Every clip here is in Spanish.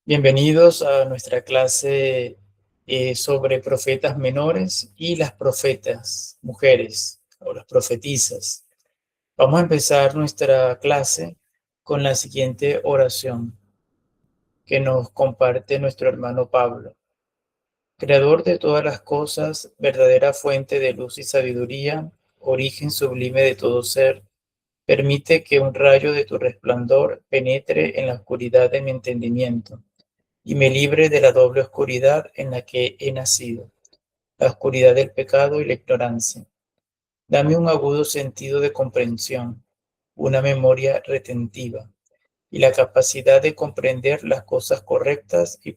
Bienvenidos a nuestra clase sobre profetas menores y las profetas mujeres o las profetisas. Vamos a empezar nuestra clase con la siguiente oración que nos comparte nuestro hermano Pablo. Creador de todas las cosas, verdadera fuente de luz y sabiduría, origen sublime de todo ser, permite que un rayo de tu resplandor penetre en la oscuridad de mi entendimiento y me libre de la doble oscuridad en la que he nacido, la oscuridad del pecado y la ignorancia. Dame un agudo sentido de comprensión, una memoria retentiva y la capacidad de comprender las cosas correctas y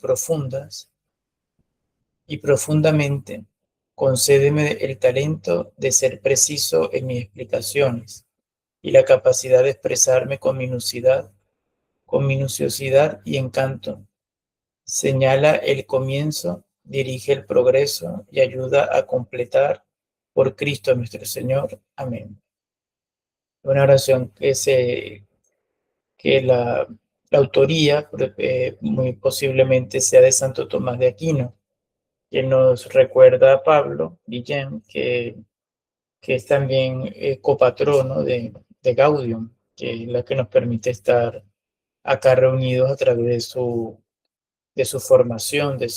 profundamente. Concédeme el talento de ser preciso en mis explicaciones y la capacidad de expresarme con minuciosidad y encanto. Señala el comienzo, dirige el progreso y ayuda a completar por Cristo nuestro Señor. Amén. Una oración que la autoría muy posiblemente sea de Santo Tomás de Aquino, que nos recuerda a Pablo Guillén, que es también copatrono de Gaudium, que es la que nos permite estar acá reunidos a través de su formación, de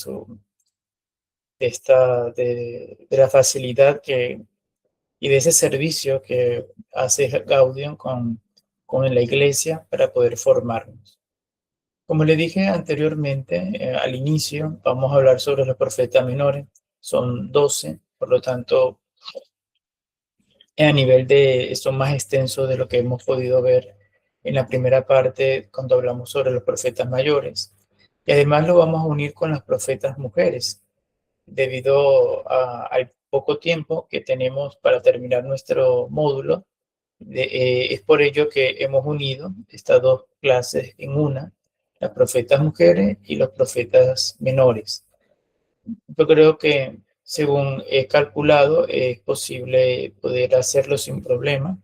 la facilidad y de ese servicio que hace Gaudium con la iglesia para poder formarnos. Como le dije anteriormente, al inicio, vamos a hablar sobre los profetas menores. Son 12, por lo tanto, son más extensos de lo que hemos podido ver en la primera parte cuando hablamos sobre los profetas mayores. Y además lo vamos a unir con las profetas mujeres, debido al poco tiempo que tenemos para terminar nuestro módulo. Es por ello que hemos unido estas dos clases en una, las profetas mujeres y los profetas menores. Yo creo que, según he calculado, es posible poder hacerlo sin problema,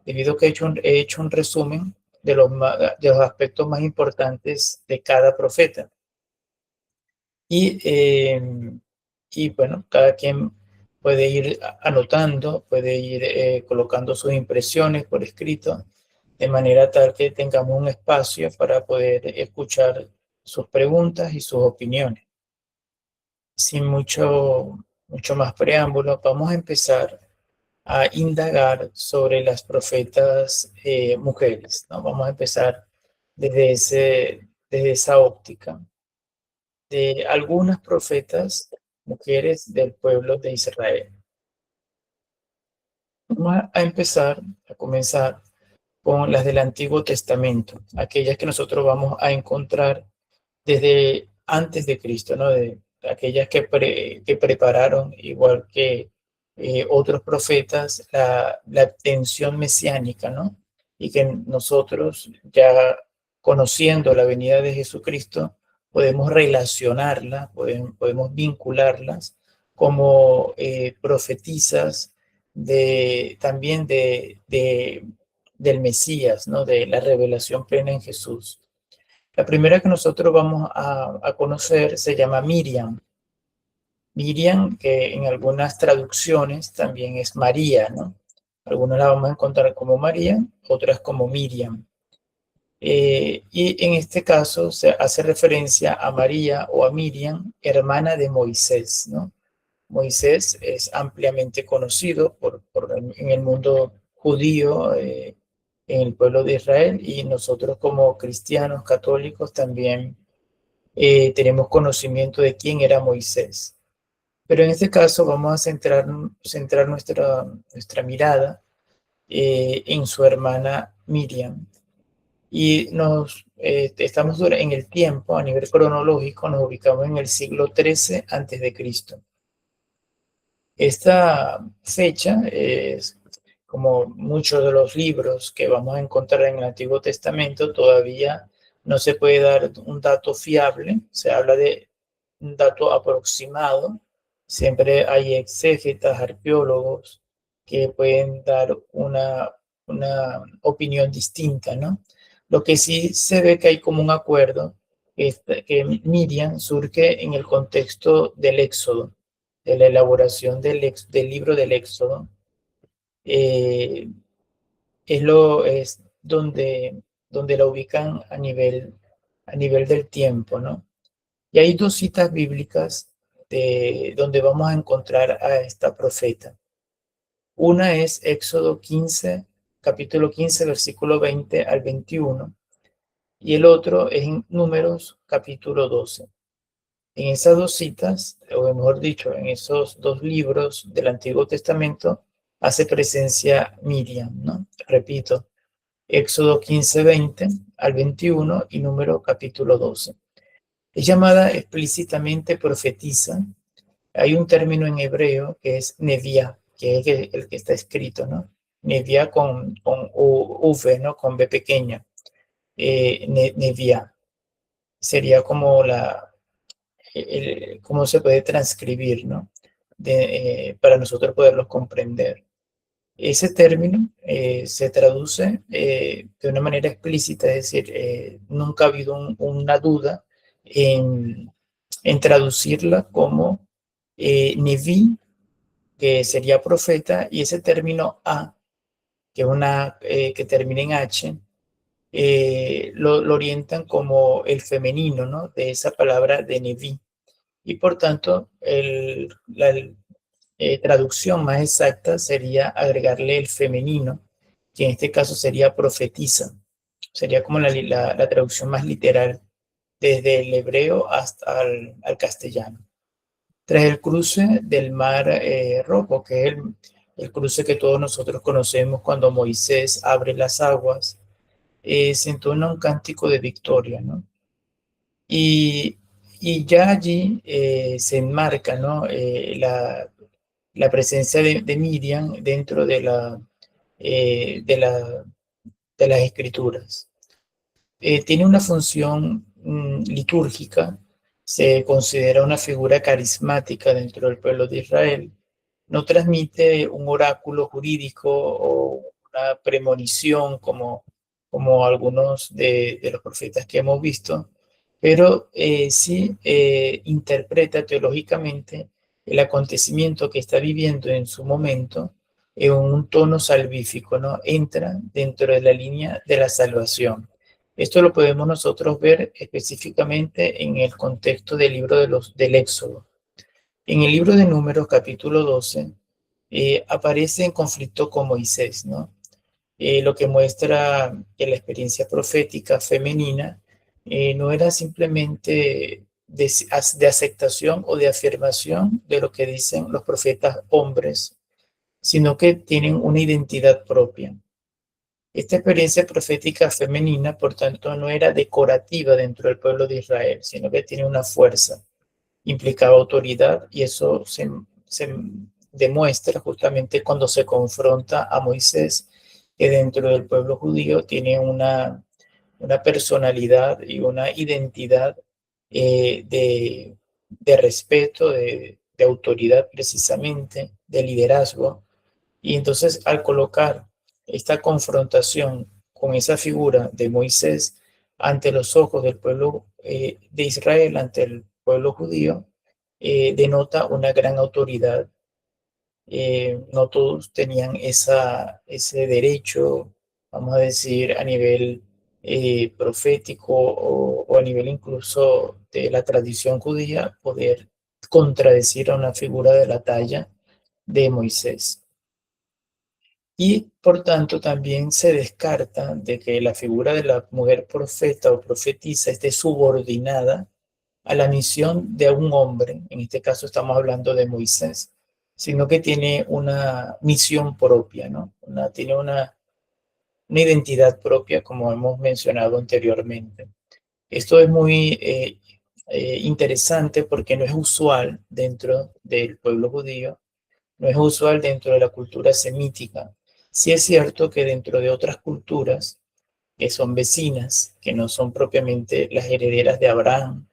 debido a que he hecho un resumen de los aspectos más importantes de cada profeta. Y, y bueno, cada quien puede ir anotando, puede ir colocando sus impresiones por escrito, de manera tal que tengamos un espacio para poder escuchar sus preguntas y sus opiniones. Sin mucho más preámbulo, vamos a empezar a indagar sobre las profetas mujeres, ¿no? Vamos a empezar desde esa óptica de algunas profetas mujeres del pueblo de Israel. Vamos a comenzar con las del Antiguo Testamento, aquellas que nosotros vamos a encontrar desde antes de Cristo, ¿no? De aquellas que prepararon, igual que otros profetas, la atención mesiánica, ¿no? Y que nosotros, ya conociendo la venida de Jesucristo, podemos relacionarla, podemos vincularlas como profetisas también del Mesías, ¿no? De la revelación plena en Jesús. La primera que nosotros vamos a conocer se llama Miriam. Miriam, que en algunas traducciones también es María, ¿no? Algunas la vamos a encontrar como María, otras como Miriam. Y en este caso se hace referencia a María o a Miriam, hermana de Moisés, ¿no? Moisés es ampliamente conocido en el mundo judío, en el pueblo de Israel, y nosotros como cristianos católicos también tenemos conocimiento de quién era Moisés. Pero en este caso vamos a centrar nuestra mirada en su hermana Miriam. Y estamos en el tiempo, a nivel cronológico, nos ubicamos en el siglo XIII antes de Cristo. Esta fecha es, como muchos de los libros que vamos a encontrar en el Antiguo Testamento, todavía no se puede dar un dato fiable, se habla de un dato aproximado. Siempre hay exégetas, arqueólogos que pueden dar una opinión distinta, ¿no? Lo que sí se ve que hay como un acuerdo que Miriam surge en el contexto del Éxodo, de la elaboración del libro del Éxodo. Eh, es donde la ubican a nivel del tiempo, ¿no? Y hay dos citas bíblicas donde vamos a encontrar a esta profeta. Una es Éxodo 15, capítulo 15, versículo 20 al 21, y el otro es en Números, capítulo 12. En esas dos citas, o mejor dicho, en esos dos libros del Antiguo Testamento, hace presencia Miriam, ¿no? Repito, Éxodo 15, 20 al 21 y Número capítulo 12. Es llamada explícitamente profetisa. Hay un término en hebreo que es nevía, que es el que está escrito, ¿no? Nevía con V, ¿no? Con B pequeña. Nevía. Sería como cómo se puede transcribir, ¿no? Para nosotros poderlos comprender. Ese término se traduce de una manera explícita, es decir, nunca ha habido una duda en traducirla como Neví, que sería profeta, y ese término A, que termina en H, lo orientan como el femenino, ¿no? De esa palabra de Neví. Y por tanto, la traducción más exacta sería agregarle el femenino, que en este caso sería profetiza. Sería como la traducción más literal desde el hebreo hasta al castellano. Tras el cruce del mar Rojo, que es el cruce que todos nosotros conocemos cuando Moisés abre las aguas, se entona un cántico de victoria, ¿no? Y, y ya allí se enmarca, ¿no? La presencia de Miriam dentro eh, de, la, de las escrituras. Tiene una función litúrgica, se considera una figura carismática dentro del pueblo de Israel, no transmite un oráculo jurídico o una premonición como algunos de los profetas que hemos visto, pero sí interpreta teológicamente el acontecimiento que está viviendo en su momento en un tono salvífico, ¿no? Entra dentro de la línea de la salvación. Esto lo podemos nosotros ver específicamente en el contexto del libro del Éxodo. En el libro de Números, capítulo 12, aparece en conflicto con Moisés, ¿no? Lo que muestra que la experiencia profética femenina no era simplemente de aceptación o de afirmación de lo que dicen los profetas hombres, sino que tienen una identidad propia. Esta experiencia profética femenina, por tanto, no era decorativa dentro del pueblo de Israel, sino que tiene una fuerza, implicaba autoridad, y eso se demuestra justamente cuando se confronta a Moisés, que dentro del pueblo judío tiene una personalidad y una identidad de respeto, de autoridad precisamente, de liderazgo. Y entonces al colocar esta confrontación con esa figura de Moisés ante los ojos del pueblo de Israel, ante el pueblo judío, denota una gran autoridad. No todos tenían ese derecho, vamos a decir, a nivel profético o a nivel incluso de la tradición judía, poder contradecir a una figura de la talla de Moisés. Y por tanto también se descarta de que la figura de la mujer profeta o profetisa esté subordinada a la misión de un hombre, en este caso estamos hablando de Moisés, sino que tiene una misión propia, ¿no? Tiene una identidad propia, como hemos mencionado anteriormente. Esto es muy interesante porque no es usual dentro del pueblo judío, no es usual dentro de la cultura semítica. Sí es cierto que dentro de otras culturas que son vecinas, que no son propiamente las herederas de Abraham,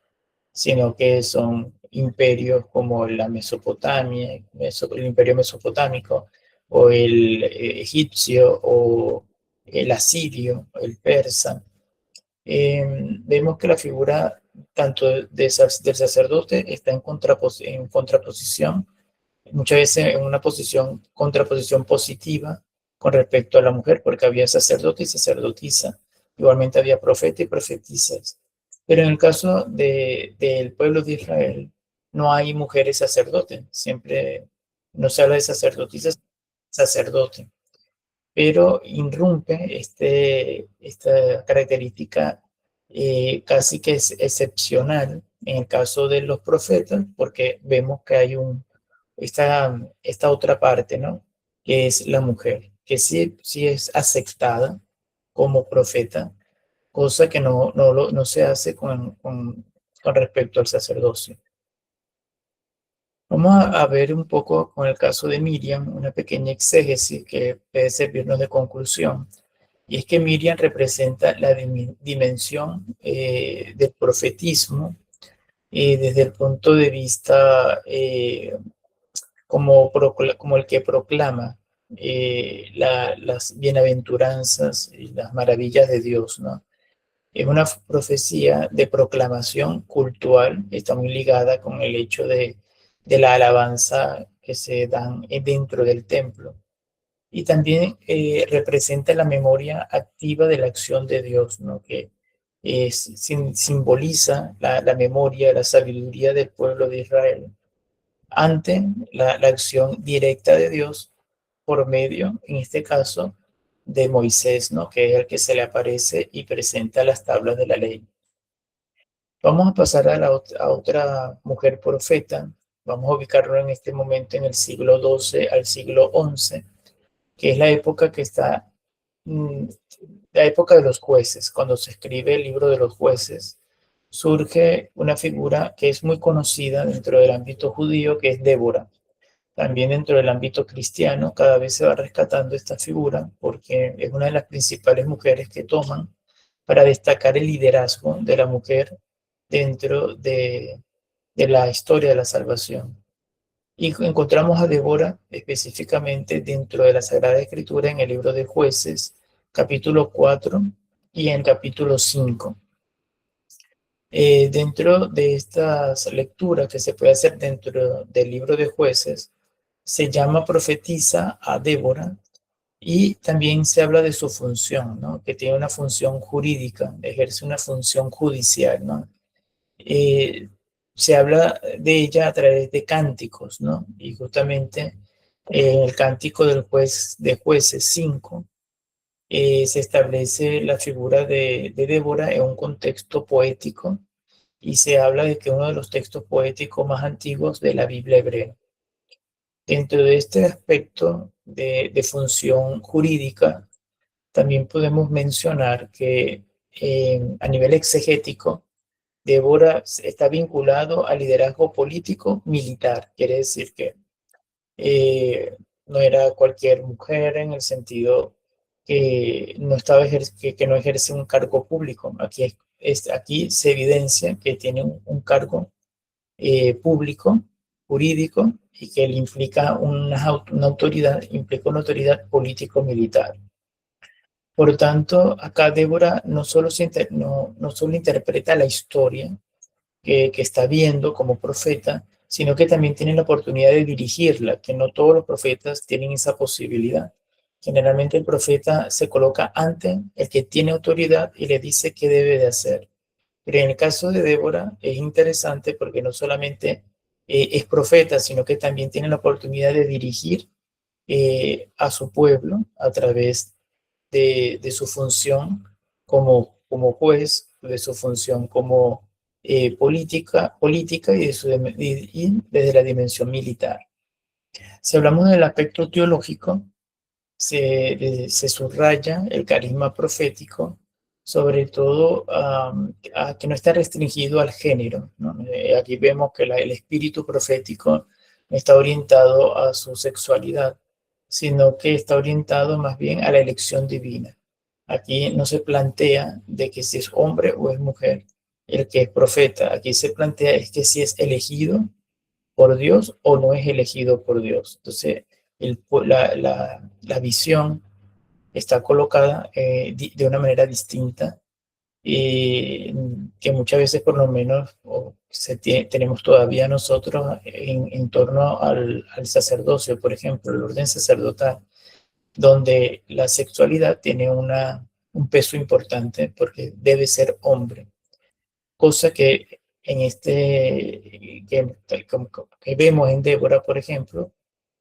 sino que son imperios como la Mesopotamia, el imperio mesopotámico, o el egipcio, o el asirio, el persa. Vemos que la figura del sacerdote está en contraposición, muchas veces en una contraposición positiva con respecto a la mujer, porque había sacerdote y sacerdotisa, igualmente había profeta y profetisas. Pero en el caso del pueblo de Israel, no hay mujeres sacerdotes, siempre no se habla de sacerdotisas, sacerdote, pero irrumpe esta característica casi que es excepcional en el caso de los profetas, porque vemos que hay esta otra parte, ¿no? Que es la mujer, que sí es aceptada como profeta, cosa que no se hace con respecto al sacerdocio. Vamos a ver un poco con el caso de Miriam, una pequeña exégesis que puede servirnos de conclusión. Y es que Miriam representa la dimensión del profetismo desde el punto de vista como el que proclama las bienaventuranzas y las maravillas de Dios, ¿no? Es una profecía de proclamación cultural, está muy ligada con el hecho de la alabanza que se dan dentro del templo. Y también representa la memoria activa de la acción de Dios, ¿no? Que simboliza la memoria, la sabiduría del pueblo de Israel ante la acción directa de Dios por medio, en este caso, de Moisés, ¿no? Que es el que se le aparece y presenta las tablas de la ley. Vamos a pasar a otra mujer profeta. Vamos a ubicarlo en este momento en el siglo XII al siglo XI, que es la época que está, la época de los jueces. Cuando se escribe el libro de los jueces, surge una figura que es muy conocida dentro del ámbito judío, que es Débora. También dentro del ámbito cristiano, cada vez se va rescatando esta figura porque es una de las principales mujeres que toman para destacar el liderazgo de la mujer dentro de la historia de la salvación. Y encontramos a Débora específicamente dentro de la Sagrada Escritura en el libro de Jueces, capítulo 4 y en capítulo 5. Dentro de estas lecturas que se puede hacer dentro del libro de Jueces, se llama profetisa a Débora y también se habla de su función, ¿no? Que tiene una función jurídica, ejerce una función judicial, ¿no? eh, Se habla de ella a través de cánticos, ¿no? Y justamente en el cántico de jueces 5 se establece la figura de Débora en un contexto poético y se habla de que uno de los textos poéticos más antiguos de la Biblia hebrea. Dentro de este aspecto de función jurídica, también podemos mencionar que a nivel exegético, Débora está vinculado al liderazgo político militar, quiere decir que no era cualquier mujer en el sentido que que no ejerce un cargo público. Aquí se evidencia que tiene un cargo público, jurídico, y que le implica implica una autoridad político-militar. Por tanto, acá Débora no solo interpreta la historia, que está viendo como profeta, sino que también tiene la oportunidad de dirigirla, que no todos los profetas tienen esa posibilidad. Generalmente el profeta se coloca ante el que tiene autoridad y le dice qué debe de hacer. Pero en el caso de Débora es interesante porque no solamente es profeta, sino que también tiene la oportunidad de dirigir a su pueblo a través de su función como juez, de su función como política y desde la dimensión militar. Si hablamos del aspecto teológico, se subraya el carisma profético, sobre todo a que no está restringido al género, ¿no? Aquí vemos que el espíritu profético no está orientado a su sexualidad, sino que está orientado más bien a la elección divina. Aquí no se plantea de que si es hombre o es mujer el que es profeta. Aquí se plantea es que si es elegido por Dios o no es elegido por Dios. Entonces, la visión está colocada de una manera distinta y que muchas veces por lo menos tenemos todavía nosotros en torno al sacerdocio, por ejemplo, el orden sacerdotal, donde la sexualidad tiene un peso importante porque debe ser hombre, cosa que en que vemos en Débora, por ejemplo,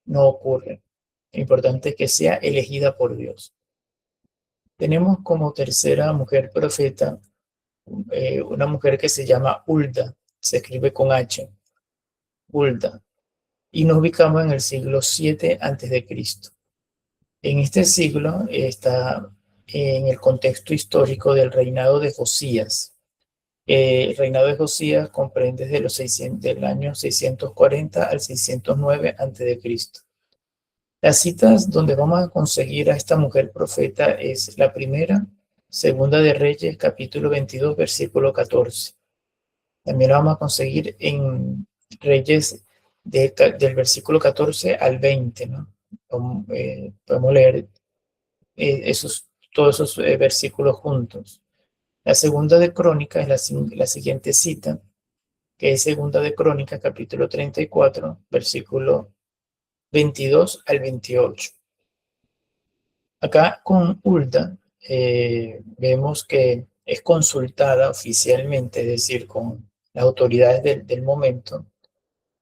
no ocurre. Lo importante es que sea elegida por Dios. Tenemos como tercera mujer profeta una mujer que se llama Hulda, se escribe con H, Hulda, y nos ubicamos en el siglo 7 antes de Cristo. En este siglo está en el contexto histórico del reinado de Josías. El reinado de Josías comprende desde del año 640 al 609 antes de Cristo. Las citas donde vamos a conseguir a esta mujer profeta es la primera, segunda de Reyes, capítulo 22, versículo 14. También lo vamos a conseguir en Reyes del versículo 14 al 20, ¿no? Podemos leer todos esos versículos juntos. La segunda de Crónicas es la siguiente cita, que es segunda de Crónicas, capítulo 34, versículo 22 al 28. Acá con Hulda vemos que es consultada oficialmente, es decir, con las autoridades del momento.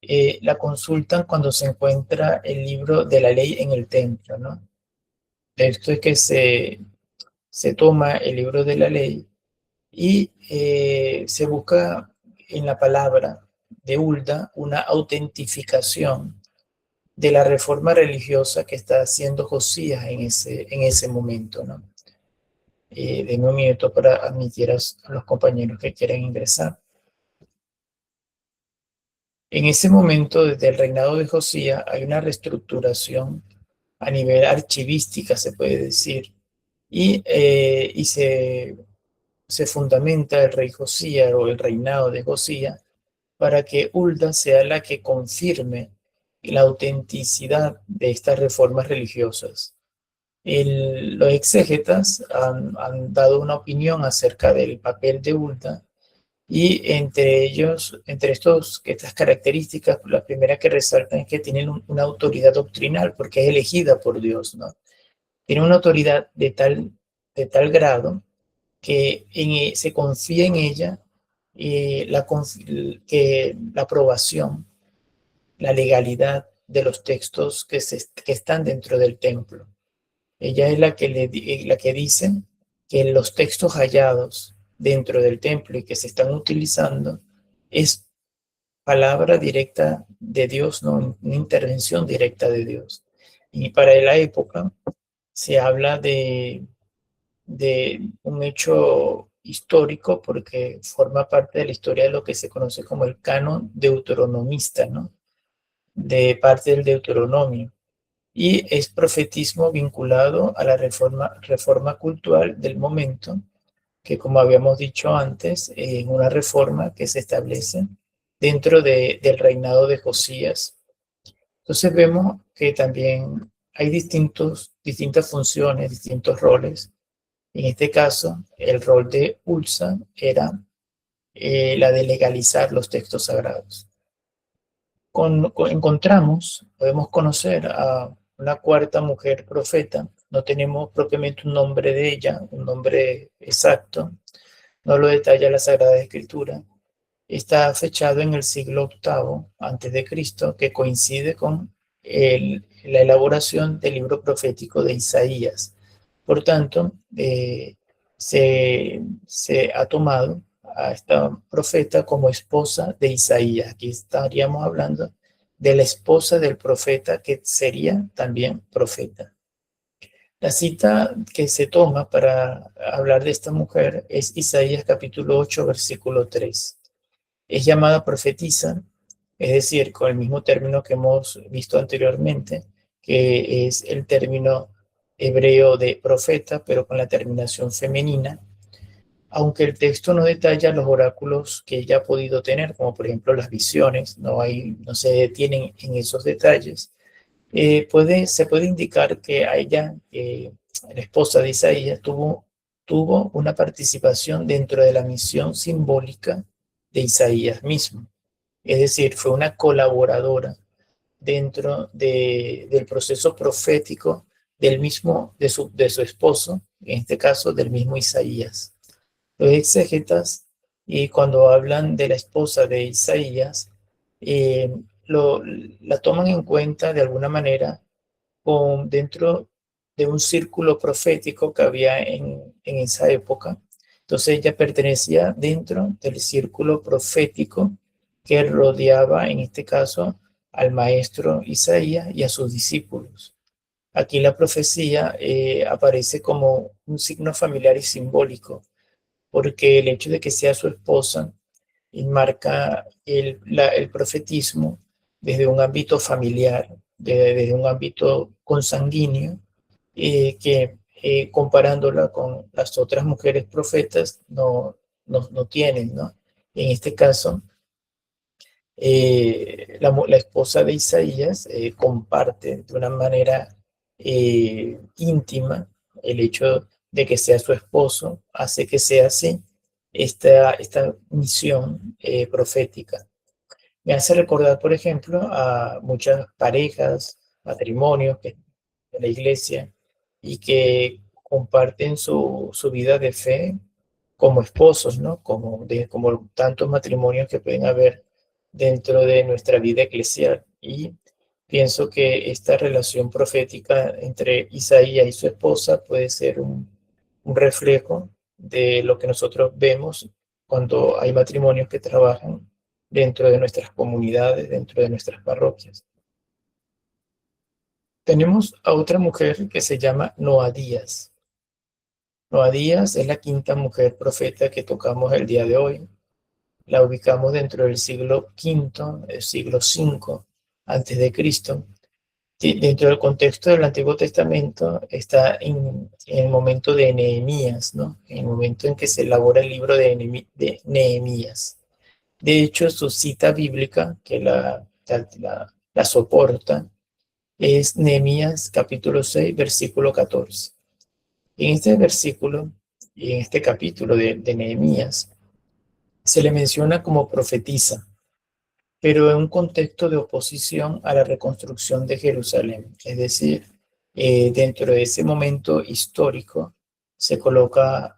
La consultan cuando se encuentra el libro de la ley en el templo, ¿no? Esto es que se toma el libro de la ley y se busca en la palabra de Hulda una autentificación de la reforma religiosa que está haciendo Josías en ese momento, ¿no? Denme un minuto para admitir a los compañeros que quieren ingresar. En ese momento, desde el reinado de Josías, hay una reestructuración a nivel archivística, se puede decir, y se fundamenta el rey Josías o el reinado de Josías para que Hulda sea la que confirme la autenticidad de estas reformas religiosas. Los exégetas han dado una opinión acerca del papel de Hulda y entre estas características, la primera que resaltan es que tienen una autoridad doctrinal porque es elegida por Dios, ¿no? Tiene una autoridad de tal grado que se confía en ella que la aprobación, la legalidad de los textos que están dentro del templo. Ella es la que dice que los textos hallados dentro del templo y que se están utilizando es palabra directa de Dios, no una intervención directa de Dios. Y para la época se habla de un hecho histórico porque forma parte de la historia de lo que se conoce como el canon deuteronomista, ¿no? De parte del Deuteronomio. Y es profetismo vinculado a la reforma cultural del momento, que como habíamos dicho antes, es una reforma que se establece dentro del reinado de Josías. Entonces vemos que también hay distintas funciones, distintos roles. En este caso, el rol de Ulsa era la de legalizar los textos sagrados. Podemos conocer a una cuarta mujer profeta. No tenemos propiamente un nombre de ella, un nombre exacto, no lo detalla la Sagrada Escritura. Está fechado en el siglo VIII antes de Cristo, que coincide con la elaboración del libro profético de Isaías. Por tanto, se ha tomado a esta profeta como esposa de Isaías. Aquí estaríamos hablando de la esposa del profeta que sería también profeta. La cita que se toma para hablar de esta mujer es Isaías capítulo 8, versículo 3. Es llamada profetisa, es decir, con el mismo término que hemos visto anteriormente, que es el término hebreo de profeta, pero con la terminación femenina, aunque el texto no detalla los oráculos que ella ha podido tener, como por ejemplo las visiones, no se detienen en esos detalles. Se puede indicar que a ella, la esposa de Isaías, tuvo tuvo una participación dentro de la misión simbólica de Isaías mismo. Es decir, fue una colaboradora dentro del proceso profético de su esposo, en este caso del mismo Isaías. Los exégetas, y cuando hablan de la esposa de Isaías, eh, la toman en cuenta de alguna manera dentro de un círculo profético que había en esa época. Entonces ella pertenecía dentro del círculo profético que rodeaba, en este caso, al maestro Isaías y a sus discípulos. Aquí la profecía aparece como un signo familiar y simbólico, porque el hecho de que sea su esposa enmarca el profetismo desde un ámbito familiar, desde un ámbito consanguíneo, que comparándola con las otras mujeres profetas no tienen, ¿no? En este caso, la esposa de Isaías comparte de una manera íntima el hecho de que sea su esposo, hace que sea así esta misión profética. Me hace recordar, por ejemplo, a muchas parejas, matrimonios de la iglesia y que comparten su vida de fe como esposos, ¿no? Como tantos matrimonios que pueden haber dentro de nuestra vida eclesial. Y pienso que esta relación profética entre Isaías y su esposa puede ser un reflejo de lo que nosotros vemos cuando hay matrimonios que trabajan dentro de nuestras comunidades, dentro de nuestras parroquias. Tenemos a otra mujer que se llama Noadías. Noadías es la quinta mujer profeta que tocamos el día de hoy. La ubicamos dentro del siglo V, el siglo V antes de Cristo. Dentro del contexto del Antiguo Testamento está en el momento de Nehemías, ¿no? En el momento en que se elabora el libro de Nehemías. De hecho, su cita bíblica, que la soporta, es Nehemías capítulo 6, versículo 14. En este versículo y en este capítulo de Nehemías se le menciona como profetisa, pero en un contexto de oposición a la reconstrucción de Jerusalén. Es decir, dentro de ese momento histórico se coloca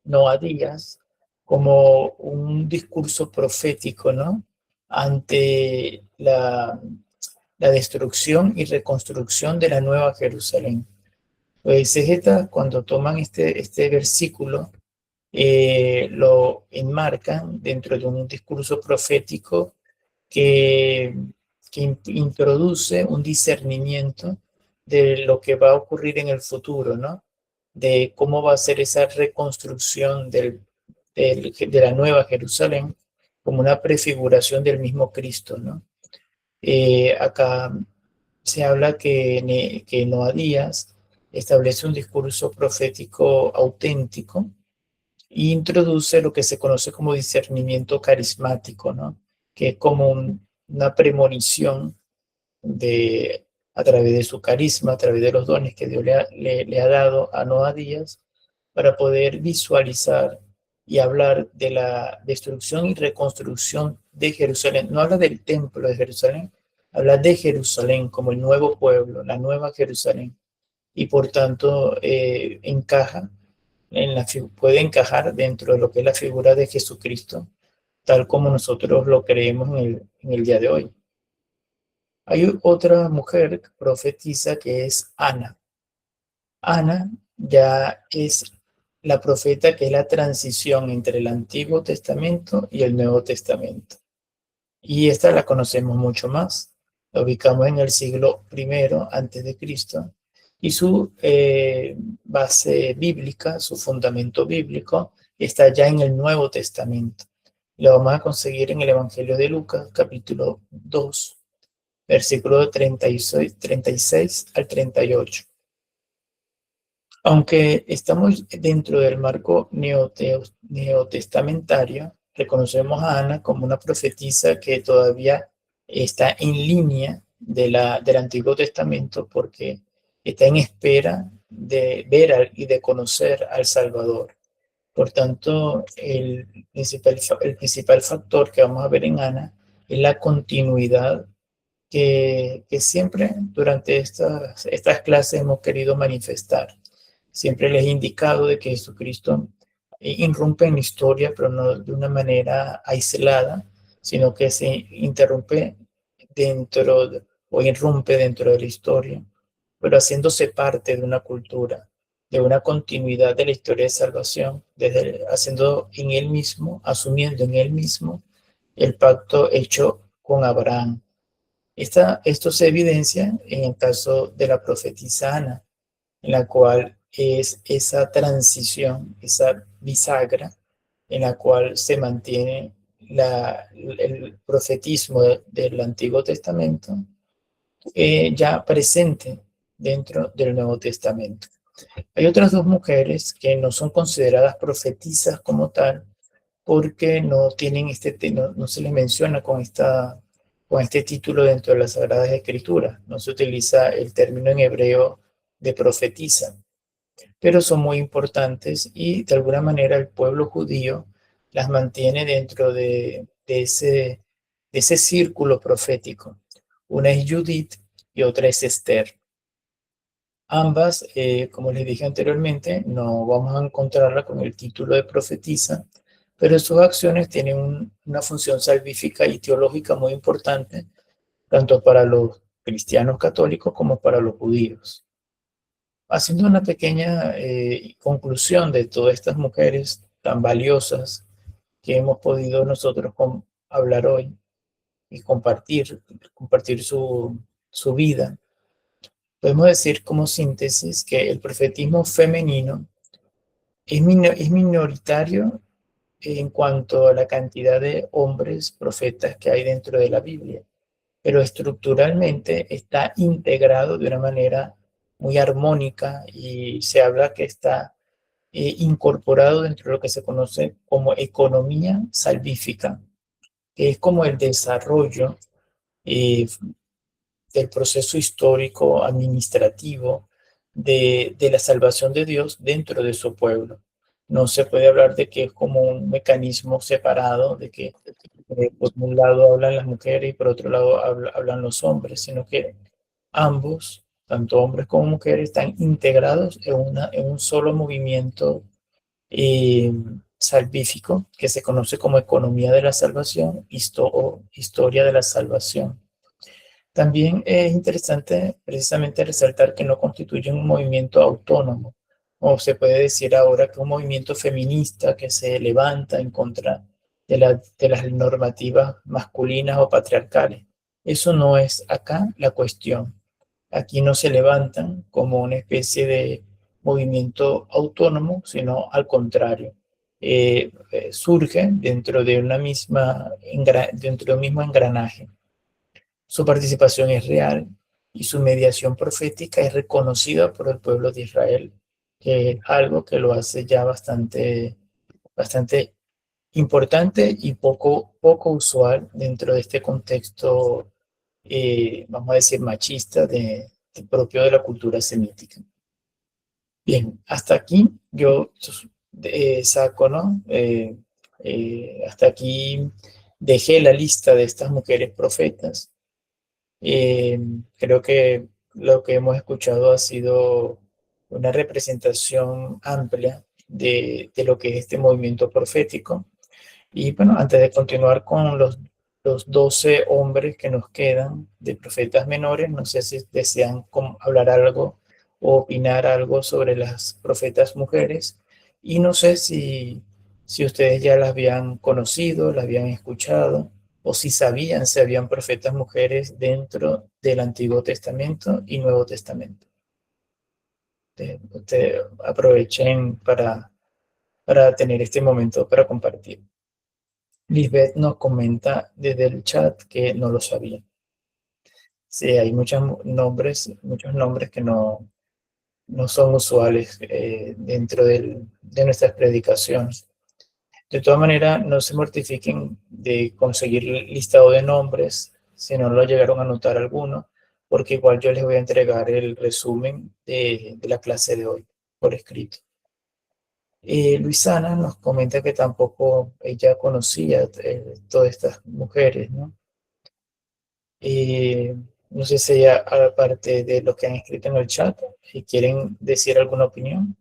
Noadías como un discurso profético, ¿no? Ante la destrucción y reconstrucción de la Nueva Jerusalén. Los exegetas, cuando toman este versículo, lo enmarcan dentro de un discurso profético que, que introduce un discernimiento de lo que va a ocurrir en el futuro, ¿no? De cómo va a ser esa reconstrucción de la Nueva Jerusalén como una prefiguración del mismo Cristo, ¿no? Acá se habla que Noadías establece un discurso profético auténtico e introduce lo que se conoce como discernimiento carismático, ¿no? Que es como una premonición a través de su carisma, a través de los dones que Dios le ha dado a Noadías para poder visualizar y hablar de la destrucción y reconstrucción de Jerusalén. No habla del templo de Jerusalén, habla de Jerusalén como el nuevo pueblo, la nueva Jerusalén. Y por tanto puede encajar dentro de lo que es la figura de Jesucristo, tal como nosotros lo creemos en el día de hoy. Hay otra mujer que profetiza que es Ana. Ana ya es la profeta que es la transición entre el Antiguo Testamento y el Nuevo Testamento. Y esta la conocemos mucho más. La ubicamos en el siglo I antes de Cristo. Y su base bíblica, su fundamento bíblico, está ya en el Nuevo Testamento. Lo vamos a conseguir en el Evangelio de Lucas, capítulo 2, versículo 36 al 38. Aunque estamos dentro del marco neotestamentario, reconocemos a Ana como una profetisa que todavía está en línea del Antiguo Testamento porque está en espera y de conocer al Salvador. Por tanto, el principal factor que vamos a ver en Ana es la continuidad que siempre durante estas clases hemos querido manifestar. Siempre les he indicado de que Jesucristo irrumpe en la historia, pero no de una manera aislada, sino que se interrumpe o irrumpe dentro de la historia, pero haciéndose parte de una cultura, de una continuidad de la historia de salvación, haciendo en él mismo, asumiendo en él mismo el pacto hecho con Abraham. Esto se evidencia en el caso de la profetisa Ana, en la cual es esa transición, esa bisagra, en la cual se mantiene el profetismo del Antiguo Testamento ya presente dentro del Nuevo Testamento. Hay otras dos mujeres que no son consideradas profetisas como tal, porque no tienen no se les menciona con este título dentro de las Sagradas Escrituras. No se utiliza el término en hebreo de profetisa, pero son muy importantes y de alguna manera el pueblo judío las mantiene dentro de ese círculo profético. Una es Judith y otra es Esther. Ambas, como les dije anteriormente, no vamos a encontrarla con el título de profetisa, pero sus acciones tienen una función salvífica y teológica muy importante, tanto para los cristianos católicos como para los judíos. Haciendo una pequeña conclusión de todas estas mujeres tan valiosas que hemos podido nosotros hablar hoy y compartir su vida, podemos decir como síntesis que el profetismo femenino es minoritario en cuanto a la cantidad de hombres profetas que hay dentro de la Biblia, pero estructuralmente está integrado de una manera muy armónica y se habla que está incorporado dentro de lo que se conoce como economía salvífica, que es como el desarrollo eh, del proceso histórico administrativo de la salvación de Dios dentro de su pueblo. No se puede hablar de que es como un mecanismo separado, de que por un lado hablan las mujeres y por otro lado hablan los hombres, sino que ambos, tanto hombres como mujeres, están integrados en un solo movimiento eh, salvífico que se conoce como economía de la salvación o historia de la salvación. También es interesante precisamente resaltar que no constituyen un movimiento autónomo, o se puede decir ahora que es un movimiento feminista que se levanta en contra de las normativas masculinas o patriarcales. Eso no es acá la cuestión. Aquí no se levantan como una especie de movimiento autónomo, sino al contrario. Surge dentro de un mismo engranaje. Su participación es real y su mediación profética es reconocida por el pueblo de Israel, que es algo que lo hace ya bastante importante y poco usual dentro de este contexto, vamos a decir, machista propio de la cultura semítica. Bien, hasta aquí yo saco, ¿no? Hasta aquí dejé la lista de estas mujeres profetas. Creo que lo que hemos escuchado ha sido una representación amplia de lo que es este movimiento profético. Y bueno, antes de continuar con los 12 hombres que nos quedan de profetas menores, no sé si desean hablar algo o opinar algo sobre las profetas mujeres. Y no sé si ustedes ya las habían conocido, las habían escuchado, o si sabían si habían profetas mujeres dentro del Antiguo Testamento y Nuevo Testamento. Ustedes aprovechen para tener este momento para compartir. Lisbeth nos comenta desde el chat que no lo sabía. Sí, hay muchos nombres que no son usuales dentro de nuestras predicaciones. De todas maneras, no se mortifiquen de conseguir el listado de nombres si no lo llegaron a notar alguno. porque igual yo les voy a entregar el resumen de la clase de hoy por escrito. Luisana nos comenta que tampoco ella conocía todas estas mujeres, ¿no? No sé si ella, aparte de lo que han escrito en el chat, si quieren decir alguna opinión.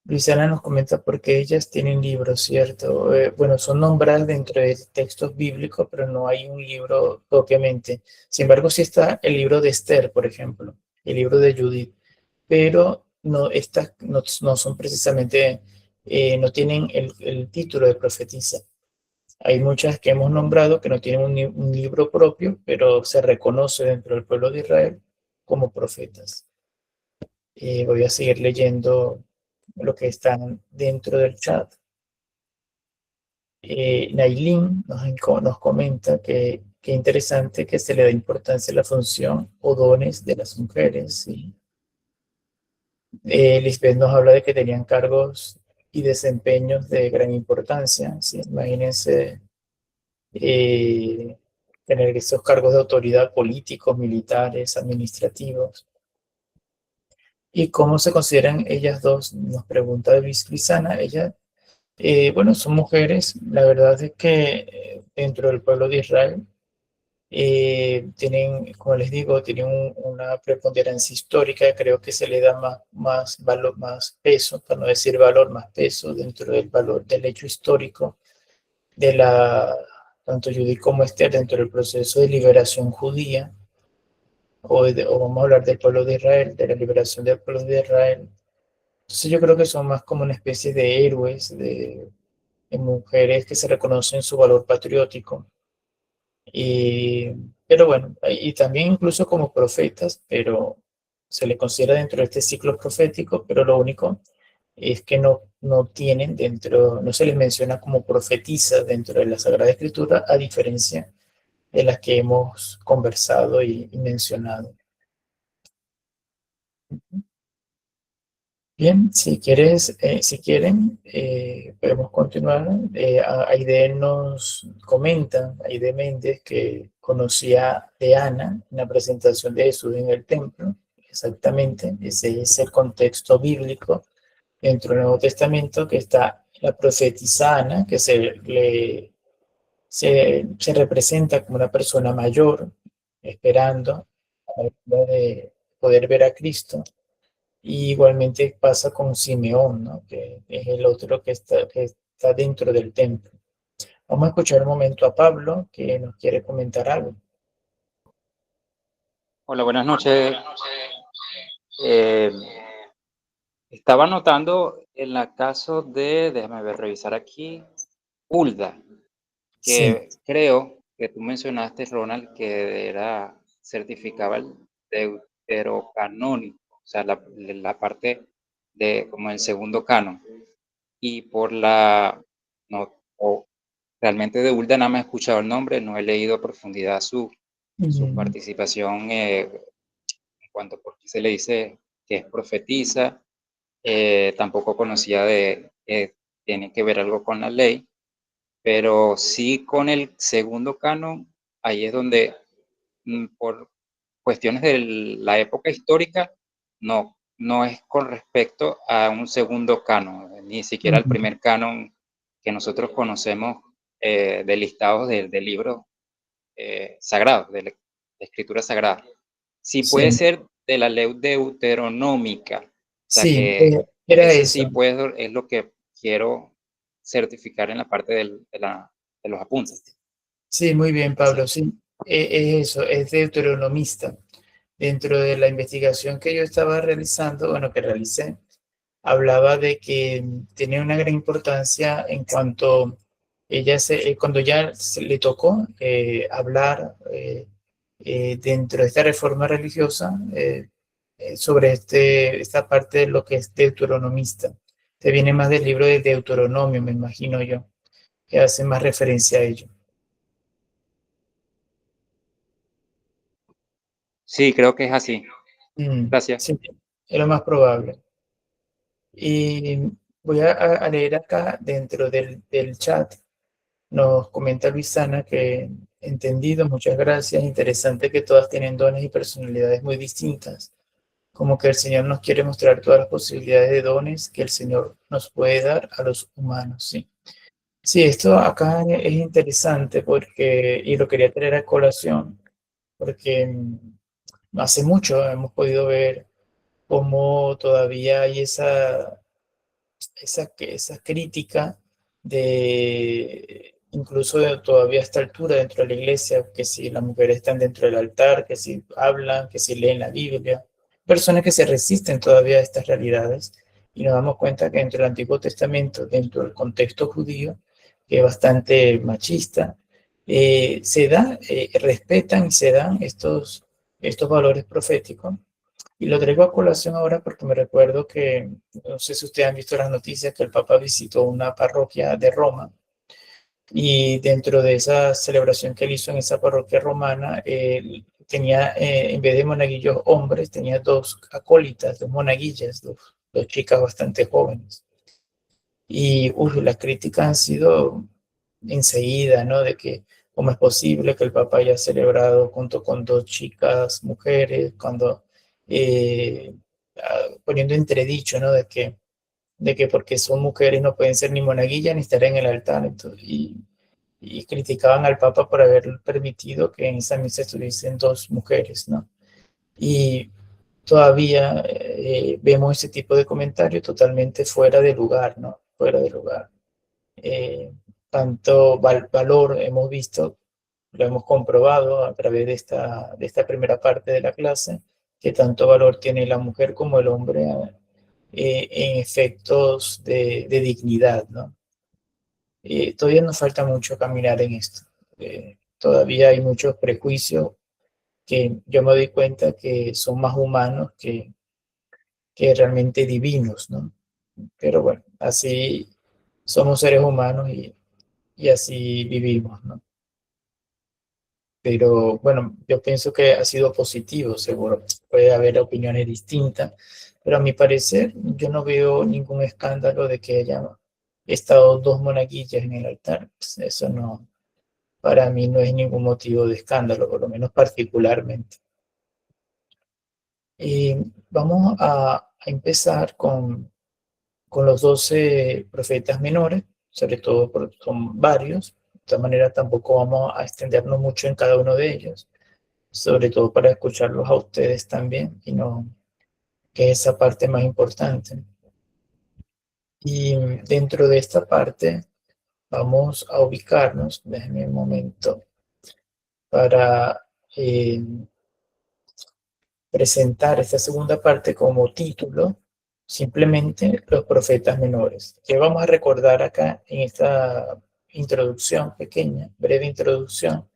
Luisana nos comenta porque ellas tienen libros, ¿cierto? Bueno, son nombradas dentro de textos bíblicos, pero no hay un libro propiamente. Sin embargo, sí está el libro de Esther, por ejemplo, el libro de Judith, pero no, estas no son precisamente, no tienen el título de profetisa. Hay muchas que hemos nombrado que no tienen un libro propio, pero se reconoce dentro del pueblo de Israel como profetas. Voy a seguir leyendo lo que están dentro del chat. Nailin nos comenta que interesante que se le da importancia a la función o dones de las mujeres. ¿Sí? Lisbeth nos habla de que tenían cargos y desempeños de gran importancia. ¿Sí? Imagínense tener esos cargos de autoridad políticos, militares, administrativos. ¿Y cómo se consideran ellas dos? Nos pregunta Luisana. Ellas, bueno, son mujeres. La verdad es que dentro del pueblo de Israel tienen, como les digo, tienen una preponderancia histórica. Creo que se le da más valor, más peso, para no decir valor, más peso dentro del valor del hecho histórico de tanto Judith como Esther dentro del proceso de liberación judía, o vamos a hablar del pueblo de Israel, de la liberación del pueblo de Israel. Entonces yo creo que son más como una especie de héroes, de mujeres que se reconocen su valor patriótico. Y, pero bueno, y también incluso como profetas, pero se le considera dentro de este ciclo profético, pero lo único es que no tienen dentro, no se les menciona como profetisa dentro de la Sagrada Escritura, a diferencia de las que hemos conversado y mencionado. Bien, si quieren, podemos continuar. Aide nos comenta, Aide Méndez, que conocía de Ana en la presentación de Jesús en el templo. Exactamente, ese es el contexto bíblico dentro del Nuevo Testamento, que está la profetisa Ana, que se representa como una persona mayor, esperando a la hora de poder ver a Cristo. Y igualmente pasa con Simeón, ¿no? Que es el otro que está dentro del templo. Vamos a escuchar un momento a Pablo, que nos quiere comentar algo. Hola, buenas noches. Estaba notando en el caso déjame ver, revisar aquí, Hulda, Sí. que creo que tú mencionaste, Ronald, que certificaba el deuterocanónico, o sea, la parte de como el segundo canon. Y no, realmente de Hulda nada me he escuchado el nombre, no he leído a profundidad su participación en cuanto a por qué se le dice que es profetisa. Tampoco conocía tiene que ver algo con la ley, pero sí con el segundo canon. Ahí es donde, por cuestiones de la época histórica, no es con respecto a un segundo canon, ni siquiera el primer canon que nosotros conocemos, de listados de libros sagrados, de escritura sagrada. Sí puede Sí, ser de la ley deuteronómica, o sea sí, que era ese eso. sí es lo que quiero certificar en la parte de los apuntes. Sí, muy bien, Gracias. Pablo. Sí, es eso, es deuteronomista. Dentro de la investigación que yo estaba realizando, bueno, que realicé, hablaba de que tenía una gran importancia en cuanto cuando ya se le tocó hablar dentro de esta reforma religiosa sobre esta parte de lo que es deuteronomista. Te viene más del libro de Deuteronomio, me imagino yo, que hace más referencia a ello. Sí, creo que es así. Gracias. Sí, es lo más probable. Y voy leer acá dentro del chat. Nos comenta Luisana que entendido, muchas gracias. Interesante que todas tienen dones y personalidades muy distintas, como que el Señor nos quiere mostrar todas las posibilidades de dones que el Señor nos puede dar a los humanos, ¿sí? Sí, esto acá es interesante porque, y lo quería traer a colación, porque hace mucho hemos podido ver cómo todavía hay esa crítica de, incluso todavía a esta altura dentro de la iglesia, que si las mujeres están dentro del altar, que si hablan, que si leen la Biblia, personas que se resisten todavía a estas realidades, y nos damos cuenta que dentro del Antiguo Testamento, dentro del contexto judío, que es bastante machista, respetan y se dan estos valores proféticos, y lo traigo a colación ahora porque me recuerdo que, no sé si ustedes han visto las noticias, que el Papa visitó una parroquia de Roma, y dentro de esa celebración que él hizo en esa parroquia romana, él tenía, en vez de monaguillos hombres, tenía dos acólitas, dos monaguillas, dos chicas bastante jóvenes. Y las críticas han sido enseguida, ¿no? De que cómo es posible que el Papa haya celebrado junto con dos chicas mujeres, cuando poniendo entredicho, ¿no? De que porque son mujeres no pueden ser ni monaguillas ni estar en el altar. Entonces, y criticaban al Papa por haber permitido que en esa misa estuviesen dos mujeres, ¿no? Y todavía vemos ese tipo de comentarios totalmente fuera de lugar, ¿no? Fuera de lugar. Eh, Tanto valor hemos visto, lo hemos comprobado a través de esta primera parte de la clase, que tanto valor tiene la mujer como el hombre en efectos de dignidad, ¿no? Todavía nos falta mucho caminar en esto. Todavía hay muchos prejuicios que yo me doy cuenta que son más humanos que realmente divinos, ¿no? Pero bueno, así somos seres humanos y así vivimos, ¿no? Pero bueno, yo pienso que ha sido positivo, seguro. Puede haber opiniones distintas, pero a mi parecer yo no veo ningún escándalo de que haya estado dos monaguillas en el altar. Pues eso no, para mí no es ningún motivo de escándalo, por lo menos particularmente. Y vamos a empezar con los 12 profetas menores, sobre todo porque son varios. De esta manera tampoco vamos a extendernos mucho en cada uno de ellos, sobre todo para escucharlos a ustedes también, y no que es esa parte más importante. Y dentro de esta parte vamos a ubicarnos, déjenme un momento, para presentar esta segunda parte como título, simplemente los profetas menores. Que vamos a recordar acá en esta introducción pequeña, breve introducción,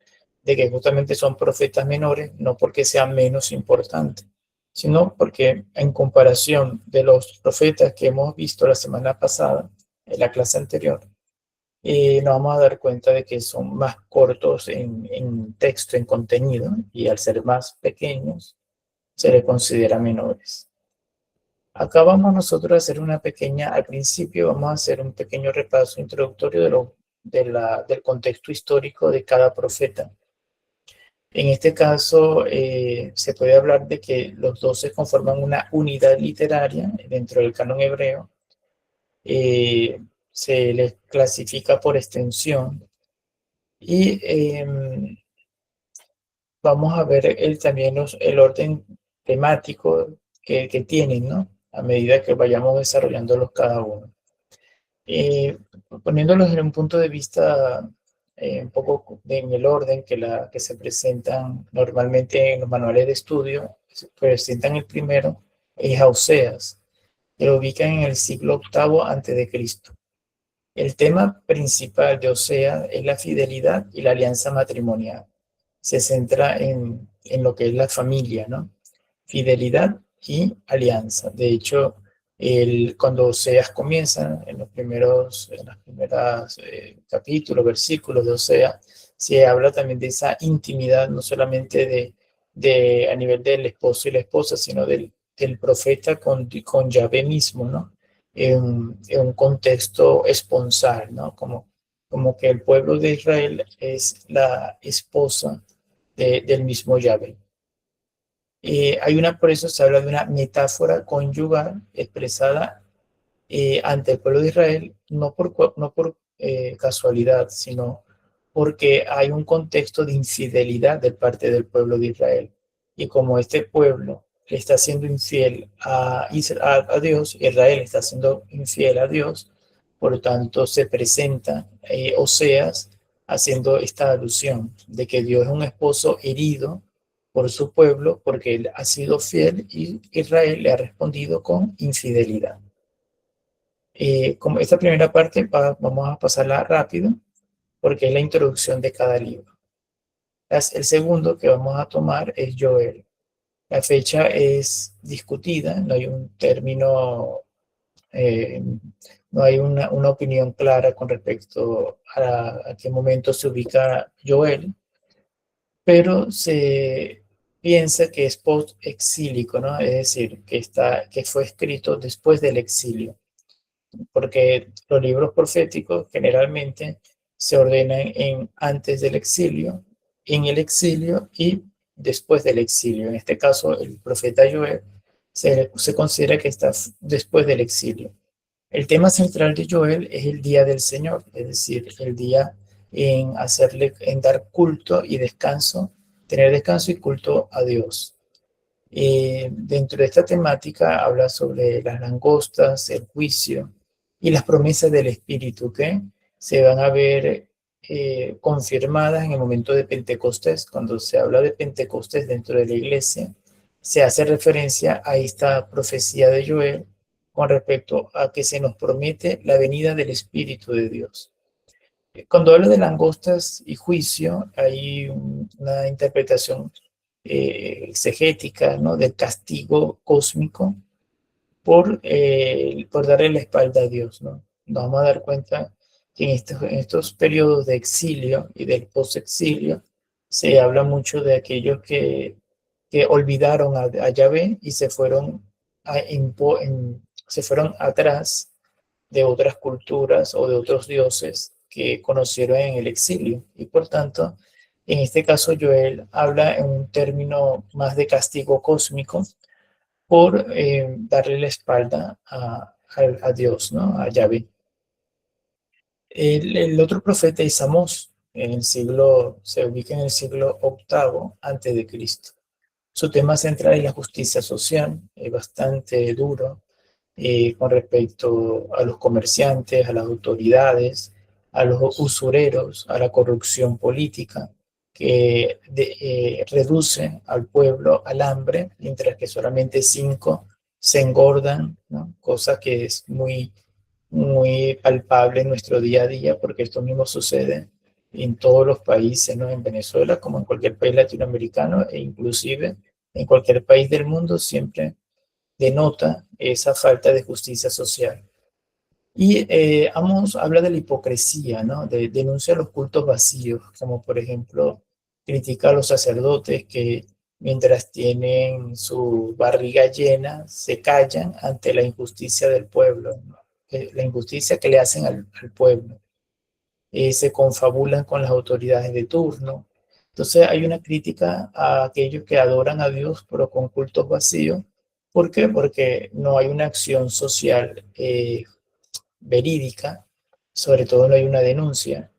de que justamente son profetas menores, no porque sean menos importantes, sino porque en comparación de los profetas que hemos visto la semana pasada, en la clase anterior, nos vamos a dar cuenta de que son más cortos en texto, en contenido, y al ser más pequeños, se les considera menores. Acá vamos nosotros a hacer al principio vamos a hacer un pequeño repaso introductorio del contexto histórico de cada profeta. En este caso, se puede hablar de que los 12 conforman una unidad literaria dentro del canon hebreo. Se les clasifica por extensión y vamos a ver también el orden temático que tienen, ¿no? A medida que vayamos desarrollándolos cada uno. Poniéndolos en un punto de vista un poco en el orden que se presentan normalmente en los manuales de estudio, se presentan el primero, es a Oseas, que lo ubican en el siglo VIII antes de Cristo. El tema principal de Oseas es la fidelidad y la alianza matrimonial. Se centra en lo que es la familia, ¿no? Fidelidad y alianza. De hecho, cuando Oseas comienza, en las primeras capítulos, versículos de Oseas, se habla también de esa intimidad, no solamente a nivel del esposo y la esposa, sino del profeta con Yahvé mismo, ¿no? En un contexto esponsal, ¿no? Como como que el pueblo de Israel es la esposa del mismo Yahvé. Por eso se habla de una metáfora conyugal expresada ante el pueblo de Israel, no por casualidad, sino porque hay un contexto de infidelidad de parte del pueblo de Israel. Y como este pueblo le está siendo infiel a Dios, Israel está siendo infiel a Dios, por lo tanto se presenta Oseas haciendo esta alusión de que Dios es un esposo herido por su pueblo porque él ha sido fiel y Israel le ha respondido con infidelidad. Como esta primera parte vamos a pasarla rápido porque es la introducción de cada libro. El segundo que vamos a tomar es Joel. La fecha es discutida, no hay un término, eh, no hay una opinión clara con respecto a qué momento se ubica Joel, pero se piensa que es post-exílico, ¿no? Es decir, que fue escrito después del exilio, porque los libros proféticos generalmente se ordenan antes del exilio, en el exilio y después del exilio. En este caso, el profeta Joel se considera que está después del exilio. El tema central de Joel es el día del Señor, es decir, el día en dar culto y descanso, tener descanso y culto a Dios. Dentro de esta temática habla sobre las langostas, el juicio y las promesas del Espíritu que se van a ver confirmadas en el momento de Pentecostés. Cuando se habla de Pentecostés dentro de la iglesia, se hace referencia a esta profecía de Joel con respecto a que se nos promete la venida del Espíritu de Dios. Cuando hablo de langostas y juicio, hay una interpretación exegética, ¿no? Del castigo cósmico por darle la espalda a Dios, ¿no? Nos vamos a dar cuenta que en estos periodos de exilio y del post-exilio se habla mucho de aquellos que olvidaron a Yahvé y se fueron atrás de otras culturas o de otros dioses que conocieron en el exilio. Y por tanto, en este caso, Joel habla en un término más de castigo cósmico por darle la espalda a Dios, ¿no? A Yahvé. El otro profeta es Amós, se ubica en el siglo octavo antes de Cristo. Su tema central es la justicia social, es bastante duro, con respecto a los comerciantes, a las autoridades, a los usureros, a la corrupción política, que reduce al pueblo al hambre, mientras que solamente 5 se engordan, ¿no? Cosa que es muy, muy palpable en nuestro día a día, porque esto mismo sucede en todos los países, ¿no? En Venezuela, como en cualquier país latinoamericano, e inclusive en cualquier país del mundo, siempre denota esa falta de justicia social. Y Amos habla de la hipocresía, ¿no? Denuncia los cultos vacíos, como por ejemplo critica a los sacerdotes que mientras tienen su barriga llena se callan ante la injusticia del pueblo, ¿no? La injusticia que le hacen al pueblo. Se confabulan con las autoridades de turno. Entonces hay una crítica a aquellos que adoran a Dios pero con cultos vacíos. ¿Por qué? Porque no hay una acción social verídica, sobre todo no hay una denuncia.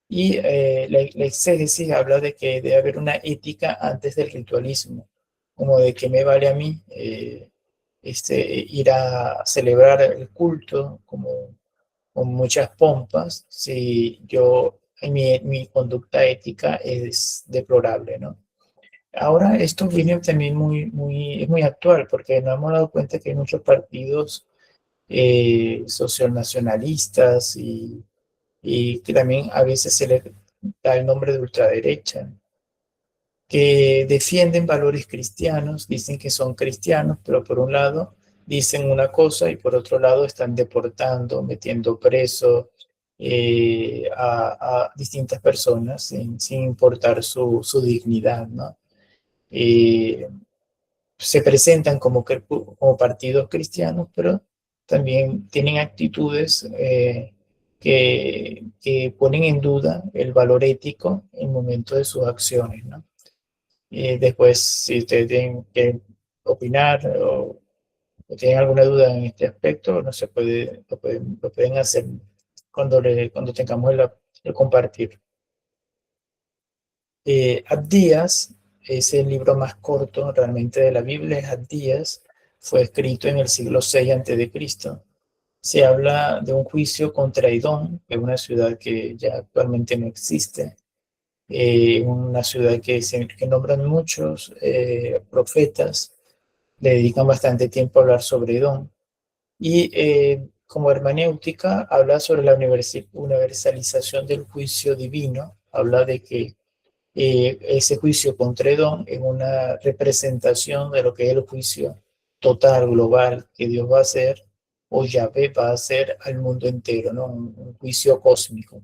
Y la exégesis habla de que debe haber una ética antes del ritualismo, como de que me vale a mí ir a celebrar el culto como con muchas pompas si mi conducta ética es deplorable, ¿no? Ahora esto viene también es muy actual porque nos hemos dado cuenta que hay muchos partidos socionacionalistas y que también a veces se les da el nombre de ultraderecha, que defienden valores cristianos, dicen que son cristianos, pero por un lado dicen una cosa y por otro lado están deportando, metiendo preso a distintas personas sin importar su dignidad, ¿no? Eh, Se presentan como partidos cristianos, pero también tienen actitudes que ponen en duda el valor ético en el momento de sus acciones, ¿no? Después, si ustedes tienen que opinar o tienen alguna duda en este aspecto, no se puede, lo pueden hacer cuando tengamos el compartir. Abdías es el libro más corto realmente de la Biblia, es Abdías, fue escrito en el siglo VI a.C. Se habla de un juicio contra Edom, que es una ciudad que ya actualmente no existe, una ciudad que nombran muchos profetas, le dedican bastante tiempo a hablar sobre Edom. Y como hermenéutica habla sobre la universalización del juicio divino, habla de que ese juicio contra Edom es una representación de lo que es el juicio total, global, que Dios va a hacer, o Yahvé va a hacer al mundo entero, ¿no? Un juicio cósmico.